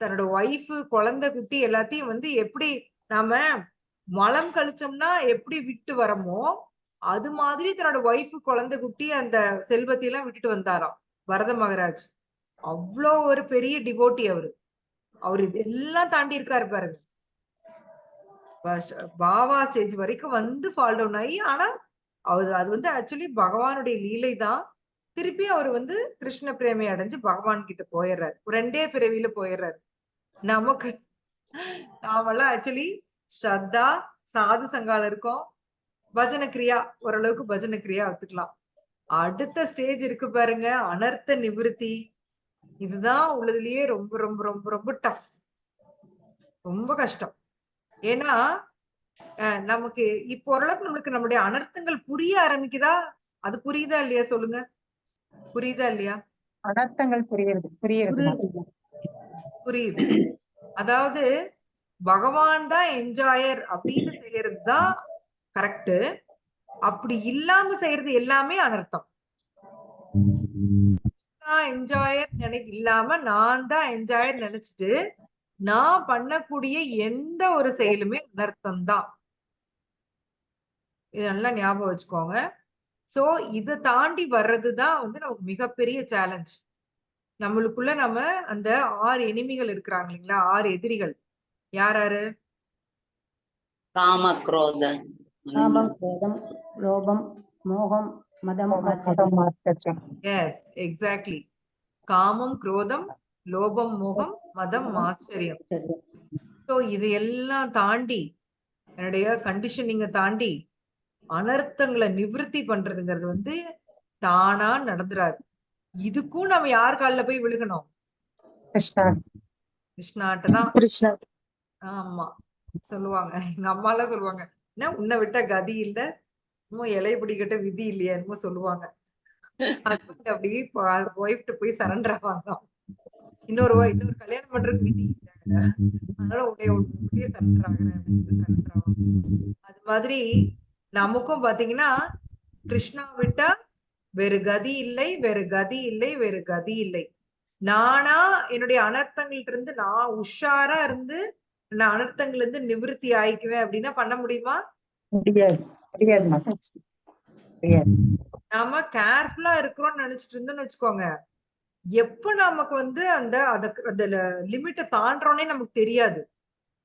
தன்னோட ஒய்ஃப், குழந்தை, குட்டி எல்லாத்தையும் வந்து எப்படி நாம மலம் கழிச்சோம்னா எப்படி விட்டு வரமோ அது மாதிரி தன்னோட ஒய்ஃப், குழந்தை, குட்டி அந்த செல்வத்தை எல்லாம் விட்டுட்டு வந்தாராம் பரத மகாராஜ். அவ்வளோ ஒரு பெரிய டிவோட்டி அவரு இதெல்லாம் தாண்டி இருக்காரு பாருங்க. பாவா ஸ்டேஜ் வரைக்கும் வந்து ஃபால் டவுன் ஆகி, ஆனா அது வந்து ஆக்சுவலி பகவானுடைய லீலை தான். திருப்பி அவர் வந்து கிருஷ்ண பிரேமை அடைஞ்சு பகவான் கிட்ட போயிடுறாரு. 2 பிறவியில போயிடுறாரு. நமக்கு நாமெல்லாம் ஆக்சுவலி ஸ்ரத்தா சாது சங்கால இருக்கோம். பஜன கிரியா ஓரளவுக்கு பஜன கிரியா ஒத்துக்கலாம். அடுத்த ஸ்டேஜ் இருக்கு பாருங்க, அனர்த்த நிவிருத்தி. இதுதான் உள்ளதுலயே ரொம்ப ரொம்ப ரொம்ப ரொம்ப டஃப், ரொம்ப கஷ்டம். ஏன்னா நமக்கு இப்போ ஓரளவுக்கு நம்மளுடைய அனர்த்தங்கள் புரிய ஆரம்பிக்குதா? அது புரியுதா இல்லையா சொல்லுங்க? புரியுதா இல்லையா? அனர்த்தங்கள் புரியுது. அதாவது பகவான் தான் என்ஜாயர் அப்படின்னு செய்யறது தான் கரெக்ட். அப்படி இல்லாம செய்யறது எல்லாமே அனர்த்தம். என்ஜாயர் இல்லாம நான் தான் என்ஜாயர் நினைச்சிட்டு நான் பண்ணக்கூடிய எந்த ஒரு செயலுமே அனர்த்தம் தான். இது நல்லா ஞாபகம் வச்சுக்கோங்க. சோ இதை தாண்டி வர்றதுதான் வந்து நமக்கு மிகப்பெரிய சேலஞ்ச். நம்மளுக்குள்ள நம்ம அந்த 6 எனிமிகள் இருக்கிறாங்க இல்லைங்களா? 6 எதிரிகள். யாரு? காம குரோதம், காமம், குரோதம், லோபம், மோகம், மதம், ஆச்சரியம். Yes, exactly. காமம், குரோதம், லோபம், மோகம், மதம், ஆச்சரியம். சோ இது எல்லாம் தாண்டி என்னுடைய கண்டிஷனிங்க தாண்டி அனர்த்தங்களை நிவர்த்தி பண்றதுங்கிறது வந்து தானா நடந்துராது. இதுக்கும் நம்ம யார் காலில் போய் விழுகணும்? கிருஷ்ணாட்ட தான். ஆமா சொல்லுவாங்க, எங்க அம்மா எல்லாம் சொல்லுவாங்க, என்ன உன்னை விட்டா கதி இல்ல, இன்னும் இலைய பிடிக்கிட்ட விதி இல்லையா என்னமோ சொல்லுவாங்க. அப்படியே ஒய்ஃப்ட போய் சரண்டர் ஆவாங்க. இன்னொரு கல்யாணம் பண்றதுக்கு விதி இல்லை, அதனால உன்னைய சரண்டர் ஆகுறேன். அது மாதிரி நமக்கும் பாத்தீங்கன்னா கிருஷ்ணா விட்டா வேறு கதி இல்லை, வேறு கதி இல்லை, வேறு கதி இல்லை. நானா என்னுடைய அனர்த்தங்கள்ட்ட இருந்து நான் உஷாரா இருந்து நான் அனர்த்தங்கள்ல இருந்து நிவிருத்தி ஆயிக்குவேன் அப்படின்னா பண்ண முடியுமா? நாம கேர்ஃபுல்லா இருக்கிறோம்னு நினைச்சிட்டு இருந்தோம்னு வச்சுக்கோங்க, எப்ப நமக்கு வந்து அந்த லிமிட்டை தாண்டறோன்னே நமக்கு தெரியாது.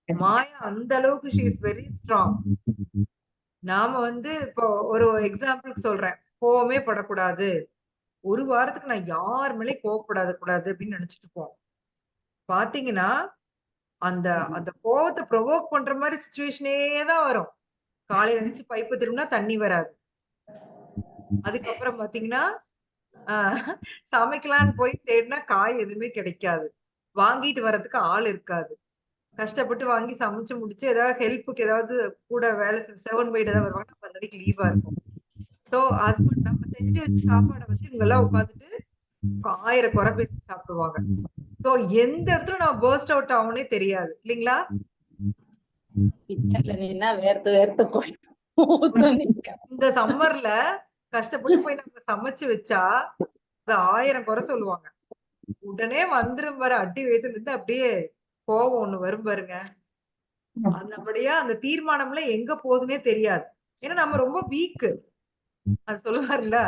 மாயா அந்த அளவுக்கு ஷீ இஸ் வெரி ஸ்ட்ராங். நாம வந்து இப்போ ஒரு எக்ஸாம்பிளுக்கு சொல்றேன், கோவமே படக்கூடாது, ஒரு வாரத்துக்கு நான் யார் மேலே கோவப்படாத கூடாது அப்படின்னு நினைச்சிட்டு போவோம். பாத்தீங்கன்னா அந்த அந்த கோவத்தை ப்ரொவோக் பண்ற மாதிரி சுச்சுவேஷனே தான் வரும். காலையில எழுந்துச்சு பைப்பு திரும்பினா தண்ணி வராது. அதுக்கப்புறம் பாத்தீங்கன்னா சமைக்கலான்னு போய் தேடினா காய் எதுவுமே கிடைக்காது. வாங்கிட்டு வர்றதுக்கு ஆள் இருக்காது. கஷ்டப்பட்டு வாங்கி சமைச்சு முடிச்சு ஏதாவது ஹெல்ப்புக்கு ஏதாவது கூட வேலை செவன் மைட் ஏதாவது வருவாங்க. அப்ப அந்த அன்னைக்கு லீவா இருக்கும். சோ ஹஸ்பண்ட் நம்ம செஞ்சு வச்ச சாப்பாடை வந்து இவங்க எல்லாம் உட்காந்துட்டு 1000 குறை பேசி சாப்பிடுவாங்க. சோ எந்த இடத்துல நம்ம பர்ஸ்ட் அவுட் ஆகும்னே தெரியாது இல்லைங்களா? வேர்த்து வேர்த்து இந்த சம்மர்ல கஷ்டப்பட்டு போய் நம்ம சமைச்சு வச்சா அது 1000 குறை சொல்லுவாங்க. உடனே வந்துரும் பாரு அடி வயித்துல இருந்து அப்படியே கோவம் ஒண்ணு வரும் பாருங்க. நல்லபடியா அந்த தீர்மானம்ல எங்க போகுதுன்னே தெரியாது. ஏன்னா நம்ம ரொம்ப வீக். அது சொல்லுவாருல்ல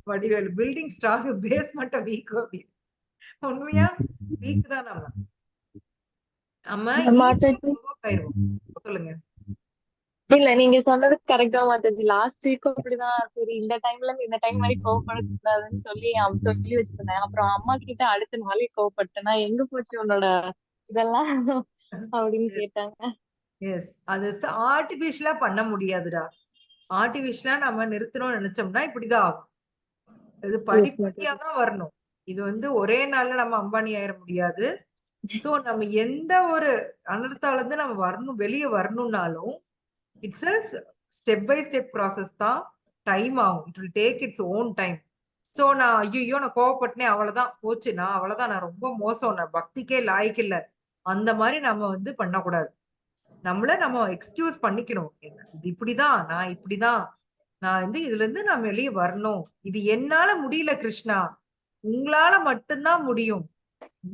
Vadivelu, building strong basement weak அப்படின்னு. உண்மையா வீக் தான் நம்ம. நம்ம மாதாஜி சொல்லுங்க. இல்ல நீங்க சொன்னது கரெக்டா மாதாஜி. லாஸ்ட் வீக்கும் அப்படிதான். சரி இந்த டைம்ல இருந்து இந்த டைம் மாதிரி கோவப்படக்கூடாதுன்னு சொல்லி அவன் சொல்லி வச்சிருந்தேன். அப்புறம் அம்மா கிட்ட அடுத்த நாளே கோவப்பட்டேன்னா எங்க போச்சு உன்னோட இதெல்லாம் அப்படின்னு கேட்டாங்க. எஸ் அது ஆர்டிபிஷியலா பண்ண முடியாதுடா. ஆர்டிபிஷியலா நம்ம நிறுத்தணும்னு நினைச்சோம்னா இப்படிதான் ஆகும். இது படிப்படியா தான் வரணும். இது வந்து ஒரே நாள்ல நம்ம அம்பானி ஆயிட முடியாது. சோ நம்ம எந்த ஒரு அனர்த்தால இருந்து நம்ம வரணும், வெளியே வரணும்னாலும் it's a step by step process தான். டைம் ஆகும். It will take its own time. So நான் ஐயோ நான் கோவப்பட்டனே அவ்வளவுதான் போச்சு, நான் அவ்வளவுதான், நான் ரொம்ப மோசம், நான் பக்திக்கே லாய்க்கு இல்ல, அந்த மாதிரி நம்ம வந்து பண்ணக்கூடாது. நம்ம எக்ஸ்கியூஸ் பண்ணிக்கணும். இது இப்படிதான், நான் இப்படிதான், நான் வந்து இதுல இருந்து நான் வெளியே வரணும். இது என்னால முடியல கிருஷ்ணா, உங்களால மட்டும்தான் முடியும்.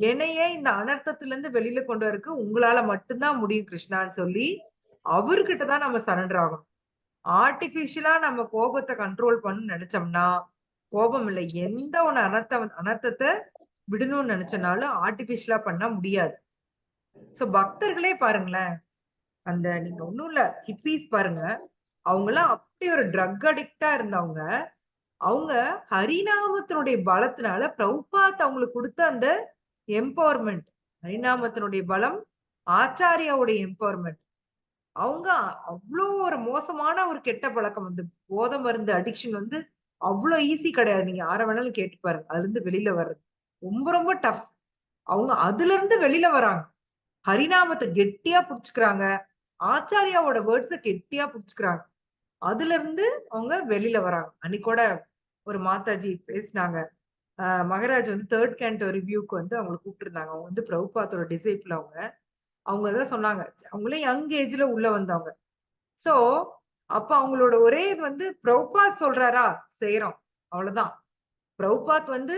என்னையே இந்த அனர்த்தத்துல இருந்து வெளியில கொண்டு வரக்கு உங்களால மட்டும்தான் முடியும் கிருஷ்ணான்னு சொல்லி அவர்கிட்ட தான் நம்ம சரண்டர் ஆகணும். ஆர்டிபிஷியலா நம்ம கோபத்தை கண்ட்ரோல் பண்ணு நினைச்சோம்னா கோபம் இல்லை, எந்த ஒண்ணு அனர்த்தத்தை விடணும்னு நினைச்சனாலும் ஆர்டிபிஷியலா பண்ண முடியாது. சோ பக்தர்களே பாருங்களேன், அந்த நீங்க ஒண்ணும் இல்ல ஹிப்பீஸ் பாருங்க, அவங்க எல்லாம் அப்படி ஒரு ட்ரக் அடிக்டா இருந்தவங்க. அவங்க ஹரிநாமத்தினுடைய பலத்தினால பிரபுபாத் அவங்களுக்கு கொடுத்த அந்த எம்பவர்மெண்ட், ஹரிநாமத்தினுடைய பலம், ஆச்சாரியாவுடைய எம்பவர்மெண்ட். அவங்க அவ்வளோ ஒரு மோசமான ஒரு கெட்ட பழக்கம் வந்து போதை மருந்து அடிக்ஷன் வந்து அவ்வளவு ஈஸி கிடையாது. நீங்க யார வேணாலும் கேட்டு பாருங்க. அதுல இருந்து வெளியில வர்றது ரொம்ப ரொம்ப டஃப். அவங்க அதுல இருந்து வெளியில வராங்க. ஹரிநாமத்தை கெட்டியா புடிச்சுக்கிறாங்க, ஆச்சாரியாவோட வேர்ட்ஸ கெட்டியா புடிச்சுக்கிறாங்க. அதுல இருந்து அவங்க வெளியில வராங்க. அன்னைக்கோட ஒரு மாதாஜி பேசினாங்க. மகராஜ் வந்து 3rd கேண்டோ ரிவ்யூக்கு வந்து அவங்களை கூப்பிட்டுருந்தாங்க. அவங்க வந்து பிரபுபாத்தோட டிசைபிள். அவங்க தான் சொன்னாங்க. அவங்களே யங் ஏஜ்ல உள்ள வந்தவங்க. சோ அப்ப அவங்களோட ஒரே இது வந்து பிரபுபாத் சொல்றாரா செய்யறோம், அவ்வளவுதான். பிரபுபாத் வந்து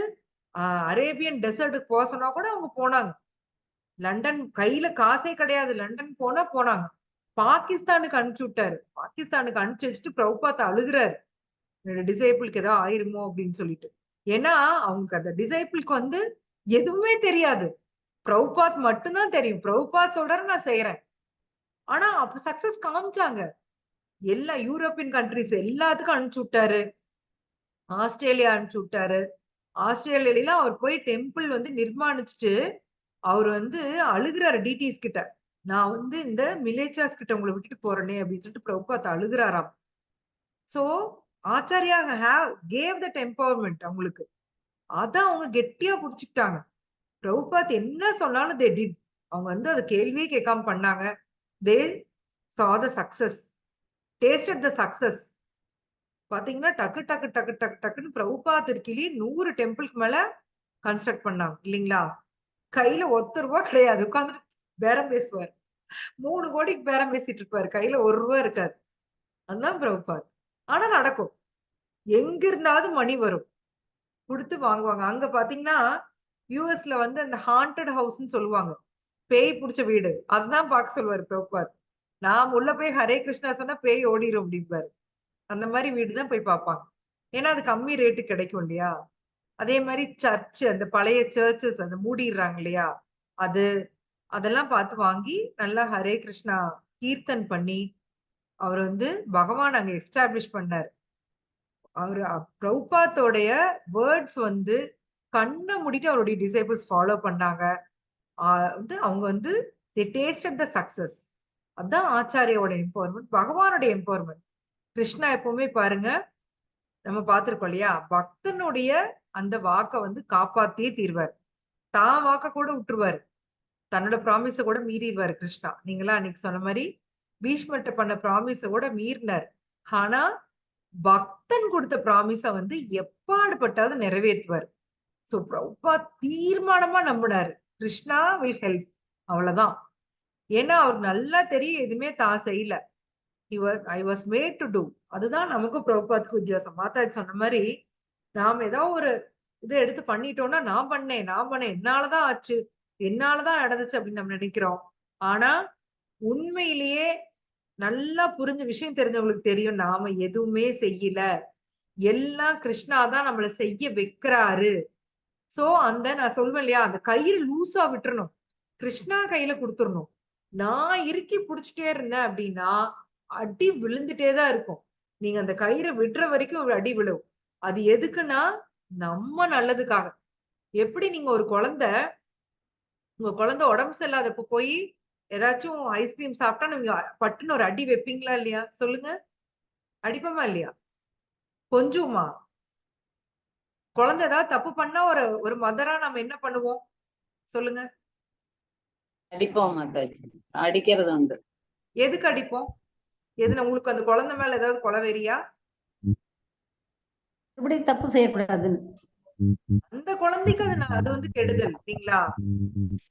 அரேபியன் டெசர்ட்டுக்கு போக சொன்னா கூட அவங்க போனாங்க. லண்டன் கையில காசே கிடையாது, லண்டன் போனாங்க. பாகிஸ்தானுக்கு அனுப்பிச்சு விட்டாரு. பாகிஸ்தானுக்கு அனுப்பிச்சு வச்சுட்டு பிரபுபாத் அழுகுறாரு, என்னோட டிசைபிளுக்கு ஏதோ ஆயிருமோ அப்படின்னு சொல்லிட்டு. ஏன்னா அவங்க அந்த டிசைபிளுக்கு வந்து எதுவுமே தெரியாது, பிரபுபாத் மட்டும்தான் தெரியும். பிரபுபாத் சொல்றாரு நான் செய்யறேன். ஆனா அப்ப சக்சஸ் காமிச்சாங்க. எல்லா யூரோப்பியன் கண்ட்ரிஸ் எல்லாத்துக்கும் அனுப்பிச்சு விட்டாரு. ஆஸ்திரேலியா அனுப்பிச்சு விட்டாரு. ஆஸ்திரேலியால அவர் போய் டெம்பிள் வந்து நிர்மாணிச்சுட்டு அவர் வந்து அழுகுறாரு டிடிஸ் கிட்ட. நான் வந்து இந்த மிலேச்சாஸ் கிட்ட உங்களை விட்டுட்டு போறேனே அப்படின்னு சொல்லிட்டு பிரபுபாத் அழுகுறாராம். So Acharya gave that empowerment அவங்களுக்கு. அதான் அவங்க கெட்டியா புடிச்சுக்கிட்டாங்க. பிரபுபாத் என்ன சொன்னாலும் தே டிட். அவங்க வந்து அதை கேள்வியே கேட்காம பண்ணாங்க. தே saw the success, tasted the success. பாத்தீங்கன்னா டக்கு டக்கு டக்கு டக்கு டக்குன்னு பிரபுபாத் இருக்கிலேயே 100 டெம்பிளுக்கு மேல கன்ஸ்ட்ரக்ட் பண்ணாங்க இல்லைங்களா? கையில ₹1 கிடையாது, உட்காந்துட்டு பேரம் பேசுவார். 3 கோடிக்கு பேரம் பேசிட்டு இருப்பாரு, கையில ₹1 இருக்காது. அதுதான் பிரபுபாத். ஆனா நடக்கும். எங்க இருந்தாவது மணி வரும், கொடுத்து வாங்குவாங்க. அங்க பாத்தீங்கன்னா யூஎஸ்ல வந்து அந்த ஹாண்டட் ஹவுஸ்ன்னு சொல்லுவாங்க, பேய் புடிச்ச வீடு, அதுதான் பார்க்க சொல்லுவாரு பிரபுபாத். நான் உள்ள போய் ஹரே கிருஷ்ணா சொன்னா பேய் ஓடிரும் அப்படிம்பாரு. அந்த மாதிரி வீடு தான் போய் பார்ப்பாங்க. ஏன்னா அது கம்மி ரேட்டு கிடைக்கும் இல்லையா? அதே மாதிரி சர்ச், அந்த பழைய சர்ச்சஸ் அந்த மூடிடுறாங்க இல்லையா, அது அதெல்லாம் பார்த்து வாங்கி நல்லா ஹரே கிருஷ்ணா கீர்த்தன் பண்ணி அவர் வந்து பகவான் அங்க எஸ்டாப்ளிஷ் பண்ணாரு. அவரு பிரபுபாத்தோடைய வேர்ட்ஸ் வந்து கண்ணை மூடிட்டு அவருடைய டிசைபிள்ஸ் ஃபாலோ பண்ணாங்க. வந்து அவங்க வந்து they tasted the success. அதான் ஆச்சாரியோட எம்பவர்மெண்ட், பகவானுடைய எம்பவர்மெண்ட். கிருஷ்ணா எப்பவுமே பாருங்க, நம்ம பார்த்திருக்கோம் இல்லையா, பக்தனுடைய அந்த வாக்க வந்து காப்பாத்தியே தீர்வார். தான் வாக்க கூட விட்டுருவாரு, தன்னோட ப்ராமிஸ கூட மீறிடுவாரு கிருஷ்ணா. நீங்களா அன்னைக்கு சொன்ன மாதிரி பீஷ்மர்ட்ட பண்ண ப்ராமிஸ கூட மீறினார். ஆனா பக்தன் கொடுத்த ப்ராமிஸ வந்து எப்பாடுபட்டாவது நிறைவேற்றுவார். சோ பிரபுபா தீர்மானமா நம்பினாரு, கிருஷ்ணா வில் ஹெல்ப். அவ்வளவுதான். ஏன்னா அவருக்கு நல்லா தெரியும் எதுவுமே தான் செய்யல. I was made to do. அதுதான் நமக்கும் பிரபுபாத்துக்கு வித்தியாசம். மாதாஜி சொன்ன மாதிரி நாம ஏதாவது ஒரு இதை எடுத்து பண்ணிட்டோம்னா, நான் பண்ணேன் என்னாலதான் ஆச்சு, என்னாலதான் நடந்துச்சு அப்படின்னு நம்ம நினைக்கிறோம். ஆனா உண்மையிலேயே நல்லா புரிஞ்ச விஷயம் தெரிஞ்சவங்களுக்கு தெரியும், நாம எதுவுமே செய்யல, எல்லாம் கிருஷ்ணா தான் நம்மள செய்ய வைக்கிறாரு. சோ அந்த நான் சொல்வேன் இல்லையா, அந்த கயிறு லூசா விட்டுறணும், கிருஷ்ணா கையில கொடுத்துடணும். நான் இறுக்கி புடிச்சிட்டே இருந்தேன் அப்படின்னா அடி விழுந்துட்டேதான் இருக்கும். நீங்க அந்த கயிறை விடுற வரைக்கும் ஒரு அடி விழும். அது எதுக்குன்னா நம்ம நல்லதுக்காக. எப்படி நீங்க ஒரு உங்க குழந்தை உடம்பு சரியில்லாதப்ப போய் ஏதாச்சும் ஐஸ்கிரீம் சாப்பிட்டா நீங்க பட்டுன்னு ஒரு அடி வைப்பீங்களா இல்லையா? சொல்லுங்க, அடிப்போமா இல்லையா? கொஞ்சமா குழந்தை ஏதாவது தப்பு பண்ணா ஒரு மதரா நம்ம என்ன பண்ணுவோம் சொல்லுங்க? அடிப்போம் மாதாஜி, அடிக்கிறது உண்டு. எதுக்கு அடிப்போம்? எதுனா உங்களுக்கு அந்த குழந்தை மேல ஏதாவது கொலவெறியா? இப்படி தப்பு செய்யக்கூடாதுன்னு. அந்த குழந்தைக்கு அது வந்து கெடுதல் இல்லைங்களா?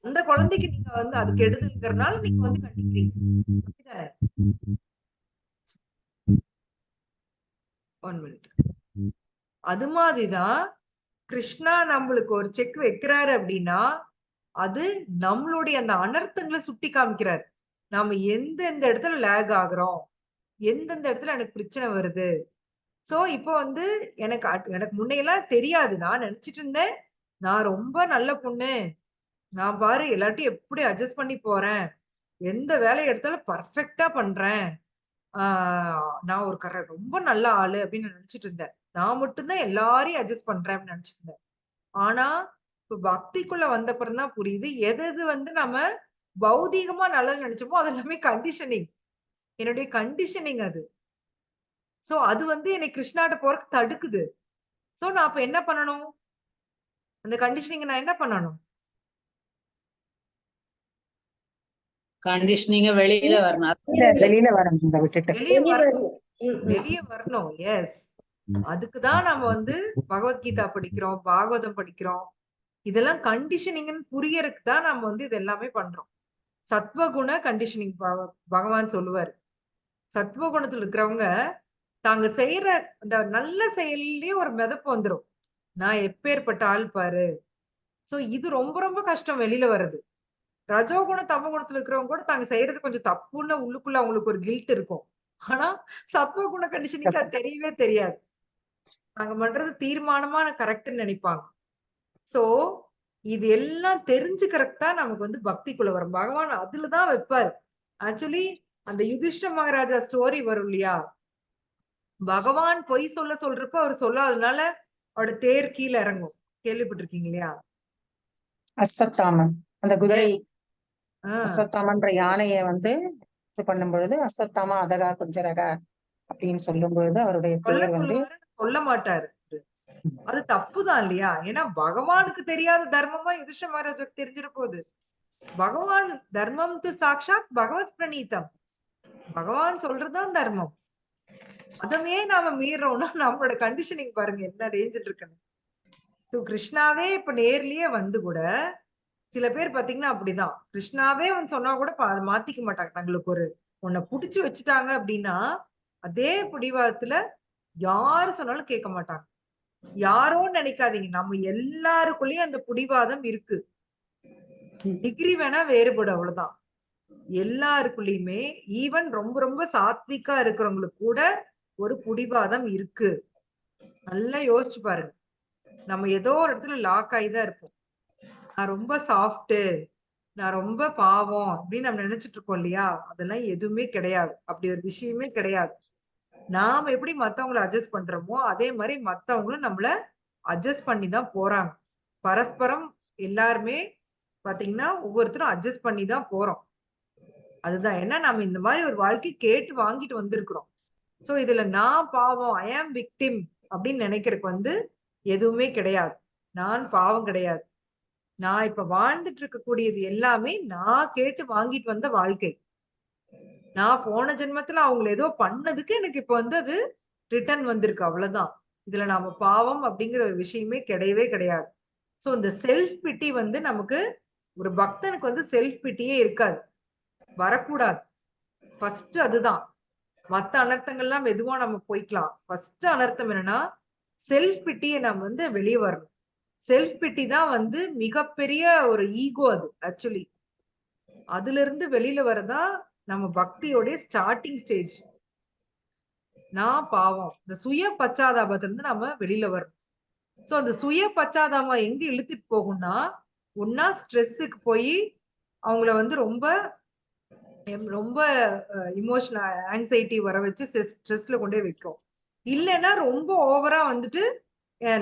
அந்த குழந்தைக்கு நீங்க வந்து அது கெடுதல்ங்கிறதுனால நீங்க வந்து கண்டிக்கிறீங்க. அப்படிதானே? 1 மினிட். அது மாதிரிதான் கிருஷ்ணா நம்மளுக்கு ஒரு செக் வைக்கிறாரு அப்படின்னா அது நம்மளுடைய அந்த அனர்த்தங்களை சுட்டி காமிக்கிறார். நாம எந்தெந்த இடத்துல லேக் ஆகுறோம், எந்தெந்த இடத்துல எனக்கு பிரச்சனை வருது. சோ இப்போ வந்து எனக்கு முன்னையெல்லாம் தெரியாது. நான் நினைச்சிட்டு இருந்தேன், நான் ரொம்ப நல்ல பொண்ணு, நான் பாரு எல்லாத்தையும் எப்படி அட்ஜஸ்ட் பண்ணி போறேன், எந்த வேலையை எடுத்தாலும் பர்ஃபெக்ட்டா பண்றேன், நான் ஒரு ரொம்ப நல்ல ஆளு அப்படின்னு நினைச்சிட்டு இருந்தேன். நான் மட்டும்தான் எல்லாரையும் அட்ஜஸ்ட் பண்றேன் அப்படின்னு நினைச்சிட்டு இருந்தேன். ஆனா இப்ப பக்திக்குள்ள வந்தப்புறம் தான் புரியுது, எது வந்து நம்ம பௌதீகமா நல்லது நினைச்சோமோ அது எல்லாமே கண்டிஷனிங், என்னுடைய கண்டிஷனிங் அது. சோ அது வந்து என்னை கிருஷ்ணாட்ட போறதுக்கு தடுக்குது. சோ நான் அப்ப என்ன பண்ணணும்? அந்த கண்டிஷனிங் நான் என்ன பண்ணணும்? கண்டிஷனிங்க வெளியில வரணும். வெளியில வரணும், விட்டுட்டு வெளிய வரணும். எஸ். அதுக்குதான் நம்ம வந்து பகவத்கீதா படிக்கிறோம், பாகவதம் படிக்கிறோம். இதெல்லாம் கண்டிஷனிங்னு புரியறதுக்கு தான் நம்ம வந்து இது எல்லாமே பண்றோம். சத்வகுண கண்டிஷனிங் பகவான் சொல்லுவாரு. சத்வகுணத்துல இருக்கிறவங்க தாங்க செய்யற அந்த நல்ல செயல்லயே ஒரு மிதப்பு வந்துரும். நான் எப்பேற்பட்ட ஆள் பாரு. சோ இது ரொம்ப ரொம்ப கஷ்டம் வெளியில வர்றது. ரஜோகுண தமோகுணத்துல இருக்கிறவங்க கூட தாங்க செய்யறது கொஞ்சம் தப்புன்னு உள்ளுக்குள்ள அவங்களுக்கு ஒரு கில்ட் இருக்கும். ஆனா சத்வகுண கண்டிஷனிங்க்கு அது தெரியவே தெரியாது. நாங்க பண்றது தீர்மானமா கரெக்ட்னு நினைப்பாங்க. சோ இது எல்லாம் தெரிஞ்சுக்கிறதுக்கு தான் நமக்கு வந்து பக்திக்குள்ள வரும். பகவான் அதுலதான் வைப்பாரு. ஆக்சுவலி அந்த யுதிஷ்ட மகாராஜா ஸ்டோரி வரும் இல்லையா, பகவான் பொய் சொல்றப்ப அவர் சொல்லாதனால அவரோட தேர் கீழே இறங்கும். கேள்விப்பட்டிருக்கீங்க இல்லையா? அஸ்வத்தாமன் அந்த குதிரை, ஆஹ் அஸ்வத்தாமன்ற யானைய வந்து இது பண்ணும் பொழுது அஸ்வத்தாமா அதகா குஞ்சரகா அப்படின்னு சொல்லும் பொழுது அவருடைய சொல்ல தேர் வந்து சொல்லுவாரு, சொல்ல மாட்டாரு. அது தப்புதான் இல்லையா? ஏன்னா பகவானுக்கு தெரியாத தர்மமா யுதிஷ்ட மகாராஜாக்கு தெரிஞ்சிட போகுது. பகவான் தர்மம் சாட்சாத் பகவத் பிரணீதம். பகவான் சொல்றதுதான் தர்மம். அதவே நாம மீறோம்னா நம்மளோட கண்டிஷனிங் பாருங்க என்ன ரேஞ்சில் இருக்குன்னு. கிருஷ்ணாவே இப்ப நேர்லயே வந்து கூட சில பேர் பாத்தீங்கன்னா அப்படிதான். கிருஷ்ணாவே வந்து சொன்னா கூட அதை மாத்திக்க மாட்டாங்க. தங்களுக்கு உன்னை புடிச்சு வச்சுட்டாங்க அப்படின்னா அதே பிடிவாதத்துல யாரு சொன்னாலும் கேட்க மாட்டாங்க. யாரோன்னு நினைக்காதீங்க, நம்ம எல்லாருக்குள்ளயும் அந்த பிடிவாதம் இருக்கு. டிகிரி வேணா வேறுபடும், அவ்வளவுதான். எல்லாருக்குள்ளயுமே ஈவன் ரொம்ப ரொம்ப சாத்விகா இருக்கிறவங்களுக்கு கூட ஒரு பிடிவாதம் இருக்கு. நல்லா யோசிச்சு பாருங்க. நம்ம ஏதோ ஒரு இடத்துல லாக் ஆகிதான் இருப்போம். நான் ரொம்ப சாஃப்ட், நான் ரொம்ப பாவம் அப்படின்னு நம்ம நினைச்சிட்டு இருக்கோம் இல்லையா? அதெல்லாம் எதுவுமே கிடையாது. அப்படி ஒரு விஷயமே கிடையாது. நாம எப்படி மத்தவங்களை அட்ஜஸ்ட் பண்றோமோ அதே மாதிரி மத்தவங்களும் நம்மள அட்ஜஸ்ட் பண்ணி தான் போறாங்க. பரஸ்பரம் எல்லாருமே பாத்தீங்கன்னா ஒவ்வொருத்தரும் அட்ஜஸ்ட் பண்ணி தான் போறோம். அதுதான் ஏன்னா நம்ம இந்த மாதிரி ஒரு வாழ்க்கை கேட்டு வாங்கிட்டு வந்திருக்கிறோம். சோ இதுல நான் பாவம், ஐ ஆம் விக்டிம் அப்படின்னு நினைக்கிறதுக்கு வந்து எதுவுமே கிடையாது. நான் பாவம் கிடையாது. நான் இப்ப வாழ்ந்துட்டு இருக்கக்கூடியது எல்லாமே நான் கேட்டு வாங்கிட்டு வந்த வாழ்க்கை. நான் போன ஜென்மத்துல அவங்களை ஏதோ பண்ணதுக்கு எனக்கு இப்ப வந்து அது ரிட்டர்ன் வந்திருக்கு, அவ்வளவுதான். இதுல நாம பாவம் அப்படிங்கிற ஒரு விஷயமே கிடையவே கிடையாது. சோ இந்த செல்ஃப் பிட்டி வந்து நமக்கு, ஒரு பக்தனுக்கு வந்து செல்ஃப் பிட்டியே இருக்காது, வரக்கூடாது. ஃபர்ஸ்ட் அதுதான். மத்த அனர்த்தங்கள்லாம் மெதுவா நம்ம போய்க்கலாம். ஃபர்ஸ்ட் அனர்த்தம் என்னன்னா செல்ஃப் பிட்டியை நம்ம வந்து வெளியே வரணும். செல்ஃப் பிட்டி தான் வந்து மிகப்பெரிய ஒரு ஈகோ அது ஆக்சுவலி. அதுல இருந்து வெளியில வரதா நம்ம பக்தியோட ஸ்டார்டிங் ஸ்டேஜ். நான் பாவம், இந்த சுய பச்சாதாபத்துல இருந்து நம்ம வெளியில வரணும். சோ அந்த சுய பச்சாதாபம் எங்க இழுத்துட்டு போகும்னா, ஒன்னா ஸ்ட்ரெஸ்ஸுக்கு போய் அவங்கள வந்து ரொம்ப ரொம்ப இமோஷனல் ஆங்ஸைட்டி வர வச்சு ஸ்ட்ரெஸ்ல கொண்டே வைக்கும். இல்லைன்னா ரொம்ப ஓவரா வந்துட்டு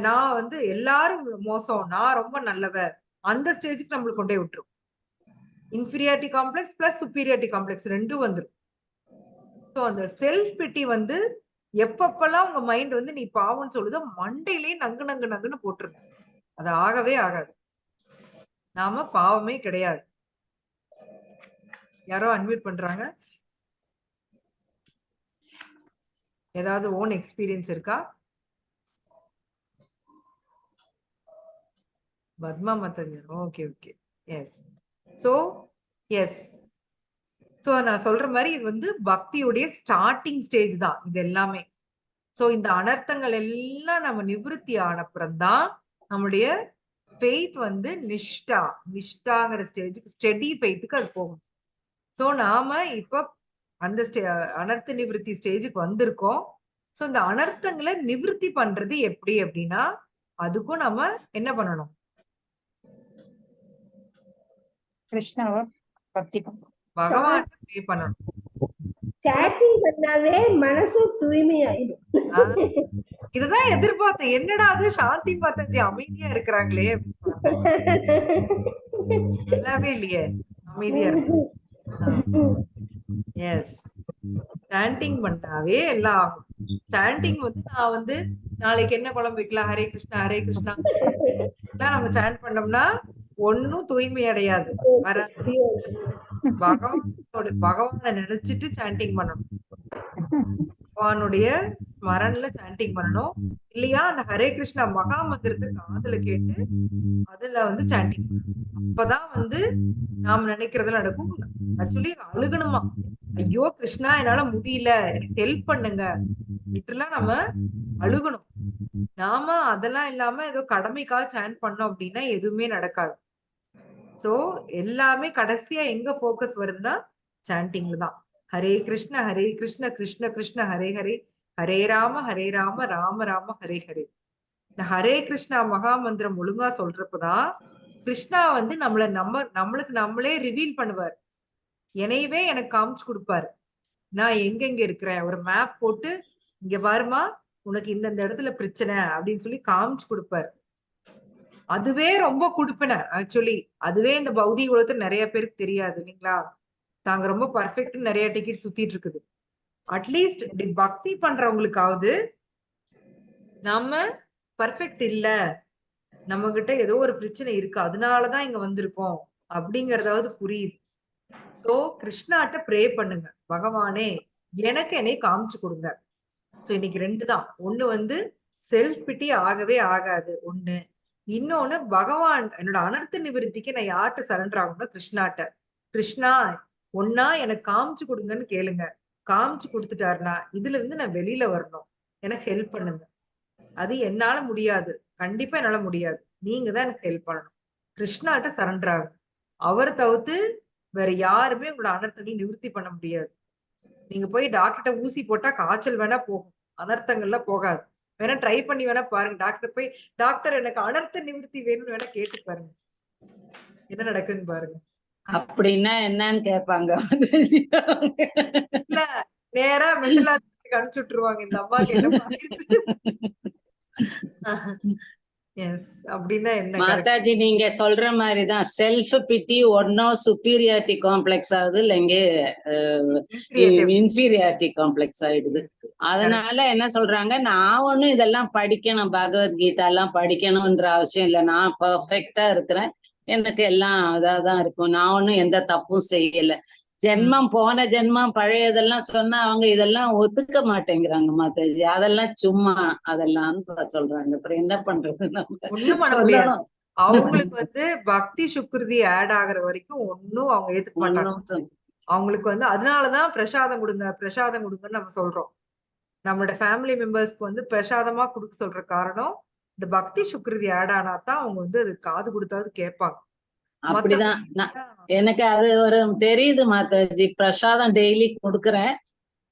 நான் வந்து எல்லாரும் மோசம், நான் ரொம்ப நல்லவ, அந்த ஸ்டேஜுக்கு நம்மளுக்கு கொண்டே விட்டுரும். Inferiority complex plus superiority complex ரெண்டும் வந்துடும். ஸோ அந்த செல்ஃப் பிட்டி வந்து எப்பப்பெல்லாம் உங்க மைண்ட் வந்து நீ பாவம்னு சொல்லுதோ மண்டையிலேயே நங்கு நங்கு நங்குன்னு போட்டுருங்க. அது ஆகவே ஆகாது. நாம பாவமே கிடையாது. யாரோ அன்மியூட் பண்றாங்க. ஏதாவது ஓன் எக்ஸ்பீரியன்ஸ் இருக்கா? Padma Mathanjan. Okay okay. Yes. So yes. So நான் சொல்ற மாதிரி இது வந்து பக்தியுடைய ஸ்டார்டிங் ஸ்டேஜ் தான் இது எல்லாமே. சோ இந்த அனர்த்தங்கள் எல்லாம் நம்ம நிவர்த்தி ஆனப்புறம்தான் நம்முடைய ஃபெய்த் வந்து நிஷ்டாங்கிற ஸ்டேஜுக்கு, ஸ்டெடி ஃபெய்த்துக்கு அது போகும். சோ நாம இப்ப அந்த அனர்த்த நிவர்த்தி ஸ்டேஜுக்கு வந்திருக்கோம். சோ இந்த அனர்த்தங்களை நிவர்த்தி பண்றது எப்படி அப்படின்னா, அதுக்கும் நம்ம என்ன பண்ணணும்? கிருஷ்ணாவை பக்தி பண்ணணும், பகவான் ப்ரே பண்ணணும். சாட்டிங் பண்ணாவே மனசு தூய்மையாயிடும். இதுதான் எதிர்பார்த்தேன். என்னடா அது சாந்தி மாதாஜி அமைதியா இருக்கிறாங்களே, நல்லாவே இல்லையே அமைதியா இருக்கு. எஸ், சாண்டிங் பண்ணாவே எல்லாம் ஆகும். சாண்டிங் வந்து நான் வந்து நாளைக்கு என்ன குழம்பு வைக்கலாம், ஹரே கிருஷ்ணா ஹரே கிருஷ்ணா நம்ம சாண்ட் பண்ணோம்னா ஒன்னும் தூய்மை அடையாது, வராது. பகவானை நினைச்சிட்டு சாண்டிங் பண்ணணும், பகவானுடைய ஸ்மரன்ல சாண்டிங் பண்ணணும். இல்லையா அந்த ஹரே கிருஷ்ணா மகா மந்திரத்தை காதுல கேட்டு அதுல வந்து சாண்டிங் பண்ணணும். அப்பதான் வந்து நாம நினைக்கிறதுல நடக்கும். ஆக்சுவலி அழுகணுமா, ஐயோ கிருஷ்ணா என்னால முடியல, எனக்கு ஹெல்ப் பண்ணுங்க, லிட்டரலா நம்ம அழுகணும். நாம அதெல்லாம் இல்லாம ஏதோ கடமைக்காக சாண்ட் பண்ணோம் அப்படின்னா எதுவுமே நடக்காது. சோ எல்லாமே கடைசியா எங்க போக்கஸ் வருதுன்னா சாண்டிங்ல தான். ஹரே கிருஷ்ண கிருஷ்ண கிருஷ்ண ஹரே ஹரே, ஹரே ராம ராம ராம ஹரே ஹரே. இந்த ஹரே கிருஷ்ணா மகா மந்திரம் ஒழுங்கா சொல்றப்பதான் கிருஷ்ணா வந்து நம்மளுக்கு நம்மளே ரிவீல் பண்ணுவார். என்னையவே எனக்கு காமிச்சு கொடுப்பாரு, நான் எங்கெங்க இருக்கிறேன். ஒரு மேப் போட்டு இங்க பாருமா உனக்கு இந்த இடத்துல பிரச்சனை அப்படின்னு சொல்லி காமிச்சு கொடுப்பாரு. அதுவே ரொம்ப கொடுப்பன ஆக்சுவலி. அதுவே இந்த பௌதிக உலகத்துல நிறைய பேருக்கு தெரியாது இல்லைங்களா. தாங்க ரொம்ப பர்ஃபெக்ட் நிறைய டிக்கெட் சுத்திட்டு இருக்குது. அட்லீஸ்ட் பக்தி பண்றவங்களுக்காவது நாம பர்ஃபெக்ட் இல்ல, நம்ம கிட்ட ஏதோ ஒரு பிரச்சனை இருக்கு, அதனாலதான் இங்க வந்திருக்கோம் அப்படிங்கறதாவது புரியுது. சோ கிருஷ்ணாட்ட ப்ரே பண்ணுங்க, பகவானே எனக்கு என்னை காமிச்சு கொடுங்க. சோ இன்னைக்கு ரெண்டு தான். ஒண்ணு வந்து செல்ஃப் பிட்டி ஆகவே ஆகாது ஒண்ணு. இன்னொன்னு பகவான் என்னோட அனர்த்த நிவர்த்திக்கு நான் யார்கிட்ட சரண்டர் ஆகணும்னா கிருஷ்ணாட்ட. கிருஷ்ணா ஒன்னா எனக்கு காமிச்சு கொடுங்கன்னு கேளுங்க. காமிச்சு கொடுத்துட்டாருன்னா இதுல இருந்து நான் வெளியில வரணும், எனக்கு ஹெல்ப் பண்ணுங்க. அது என்னால முடியாது, கண்டிப்பா என்னால முடியாது, நீங்க தான் எனக்கு ஹெல்ப் பண்ணணும். கிருஷ்ணாட்ட சரண்டர் ஆகும். அவரை தவிர்த்து வேற யாருமே உங்களோட அனர்த்தங்கள் நிவர்த்தி பண்ண முடியாது. நீங்க போய் டாக்டர்கிட்ட ஊசி போட்டா காய்ச்சல் வேணா போகும், அனர்த்தங்கள்ல போகாது. வேணா ட்ரை பண்ணி வேணா பாருங்க. டாக்டர் போய் டாக்டர் எனக்கு அனர்த்த நிவர்த்தி வேணும்னு வேணா கேட்டு பாருங்க, என்ன நடக்குதுன்னு பாருங்க. அப்படின்னா என்னன்னு கேட்பாங்க. இல்ல நேரா மெண்டல் வீட்டுக்கு அனுப்பிச்சு விட்டுருவாங்க, இந்த அம்மாக்கு என்னமா ஆயிடுச்சு. எஸ், அப்படின்னா என்ன? கரெக்ட். மாதாஜி நீங்க சொல்ற மாதிரிதான் செல்ஃப் பிட்டி ஒன்னும் சுப்பீரியாரிட்டி காம்ப்ளெக்ஸ் ஆகுது, இல்லைங்க இன்ஃபீரியாரிட்டி காம்ப்ளெக்ஸ் ஆயிடுது. அதனால என்ன சொல்றாங்க, நான் ஒண்ணும் இதெல்லாம் படிக்கணும், பகவத்கீதா எல்லாம் படிக்கணும்ன்ற அவசியம் இல்லை, நான் பெர்ஃபெக்டா இருக்கிறேன், எனக்கு எல்லாம் அதாதான் இருக்கும், நான் ஒண்ணும் எந்த தப்பும் செய்யல. ஜென்மம் போன ஜென்மம் பழையதெல்லாம் சொன்னா அவங்க இதெல்லாம் ஒத்துக்க மாட்டேங்கிறாங்க மாதாஜி. அதெல்லாம் சும்மா அதெல்லாம் சொல்றாங்க. அப்புறம் என்ன பண்றது நம்ம? ஒண்ணும் பண்ண முடியாது. அவங்களுக்கு வந்து பக்தி சுக்ருதி ஆட் ஆகுற வரைக்கும் ஒன்னும் அவங்க ஏத்துக்க மாட்டாங்க. அவங்களுக்கு வந்து அதனாலதான் பிரசாதம் கொடுங்க பிரசாதம் கொடுங்கன்னு நம்ம சொல்றோம். நம்மளோட ஃபேமிலி மெம்பர்ஸ்க்கு வந்து பிரசாதமா கொடுக்க சொல்ற காரணம், இந்த பக்தி சுக்ருதி ஆட் ஆனாதான் அவங்க வந்து அது காது கொடுத்தாவது கேட்பாங்க. அப்படிதான் எனக்கு அது ஒரு தெரியுது மாதாஜி, பிரசாதம் டெய்லி கொடுக்குறேன்,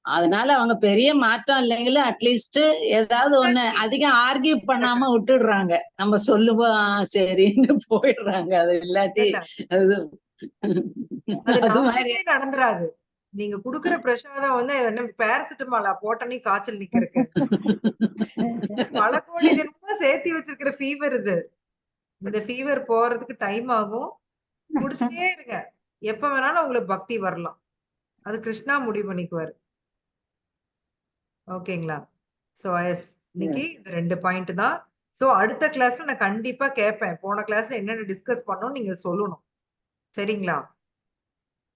அதனால அவங்க பெரிய மாற்றம் இல்லைங்களா, அட்லீஸ்ட் ஏதாவது ஒண்ணு அதிகம் ஆர்கியூ பண்ணாம விட்டுடுறாங்க, நம்ம சொல்லுவோம் சரின்னு போயிடுறாங்க. அது இல்லாட்டி அது மாதிரி நடந்துராது. நீங்க குடுக்குற பிரசாதம் வந்து என்ன பேராசிட்டமாலா போட்டனே காய்ச்சல் நிக்கிறதுக்கு? பல கோடி ஜென்மமா சேர்த்தி வச்சிருக்கிற ஃபீவர் இது. இந்த ஃபீவர் போறதுக்கு டைம் ஆகும். குடிச்சிட்டே இருங்க, எப்ப வேணாலும் உங்களுக்கு பக்தி வரலாம். அது கிருஷ்ணா முடிவு பண்ணிக்குவாரு. ஓகேங்களா? சோ எஸ், இன்னைக்கு இந்த 2 பாயிண்ட் தான். சோ அடுத்த கிளாஸ்ல நான் கண்டிப்பா கேட்பேன், போன கிளாஸ்ல என்னென்ன டிஸ்கஸ் பண்ணோம் நீங்க சொல்லணும். சரிங்களா?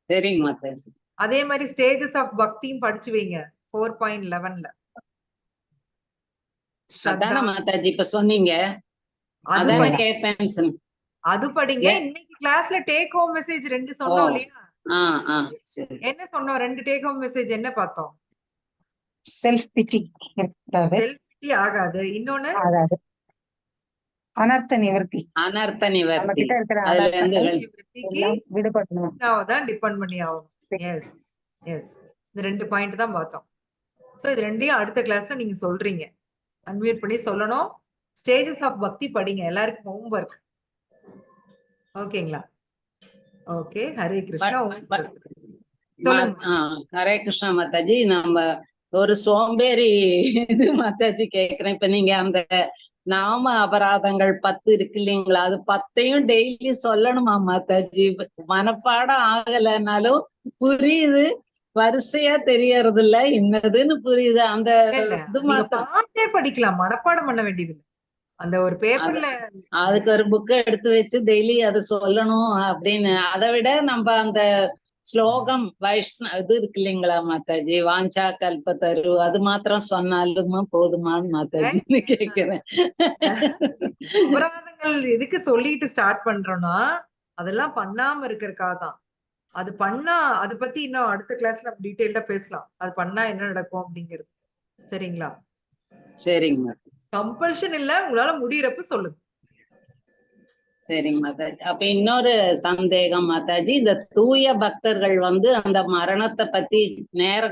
சரிங்க மாதாஜி. அதே மாதிரி ஸ்டேஜஸ் ஆஃப் பக்தியும் படிச்சு வைங்க 4.11ல. அதான மாதாஜி இப்ப சொன்னீங்க, அதானே கேட்பேன். அது படிங்க. இன்னைக்கு கிளாஸ்ல டேக் ஹோம் மெசேஜ் 2 சொன்னோம் இல்லையா? என்ன சொன்னோம்? 2 டேக் ஹோம் மெசேஜ் என்ன பார்த்தோம்? செல்ஃப் பிட்டி செல்ஃப் பிட்டி ஆகாது. இன்னொன்னு அனர்த்த நிவர்த்தி. அனர்த்த நிவர்த்தி. நம்ம கிட்ட இருக்கிற அதுல இருந்து விடுபடணும். தான் டிபெண்ட் பண்ணி ஆகும். எஸ் எஸ், இந்த 2 பாயிண்ட் தான் பார்த்தோம். சோ இது ரெண்டையும் அடுத்த கிளாஸ்ல நீங்க சொல்றீங்க, அன்மியூட் பண்ணி சொல்லணும். ஸ்டேஜஸ் ஆஃப் பக்தி படிங்க, எல்லாருக்கும் ஹோம்வொர்க். ஓகேங்களா? ஓகே, ஹரே கிருஷ்ணா. ஹரே கிருஷ்ணா மாதாஜி. நம்ம ஒரு சோம்பேறி இது மாதாஜி கேக்குறேன், இப்ப நீங்க அந்த நாம அபராதங்கள் 10 இருக்கு இல்லைங்களா, அது 10ஐயும் டெய்லி சொல்லணுமா மாதாஜி? மனப்பாடம் ஆகலைன்னாலும் புரியுது, வரிசையா தெரியறது இல்ல, இன்னதுன்னு புரியுது. அந்த இது பார்த்தே படிக்கலாம், மனப்பாடம் பண்ண வேண்டியது. அந்த ஒரு பேப்பர்ல அதுக்கு ஒரு புக்கை எடுத்து வச்சு டெய்லி அதை சொல்லணும் அப்படின்னு. அதை விட நம்ம அந்த ஸ்லோகம் இது இருக்கு இல்லைங்களா மாதாஜி, வாஞ்சா கல்பத்தரு, அது மாத்திரம் சொன்னாலும் போதுமான்னு மாதாஜின்னு கேக்குறேன். அபராதங்கள் எதுக்கு சொல்லிட்டு ஸ்டார்ட் பண்றோம்னா, அதெல்லாம் பண்ணாம இருக்கிறதுக்காக தான். அது பண்ணா அதை பத்தி இன்னும் அடுத்த கிளாஸ்ல நம்ம டீடைல்டா பேசலாம், அது பண்ணா என்ன நடக்கும் அப்படிங்கிறது. சரிங்களா? சரிங்க. கம்பல்ஷன் இல்ல, உங்களால முடியறப்ப சொல்லுங்க. சரிங்க மாதாஜி. அப்ப இன்னொரு சந்தேகம் மாதாஜி, இந்த தூய பக்தர்கள் வந்து அந்த மரணத்தை பத்தி நேரம்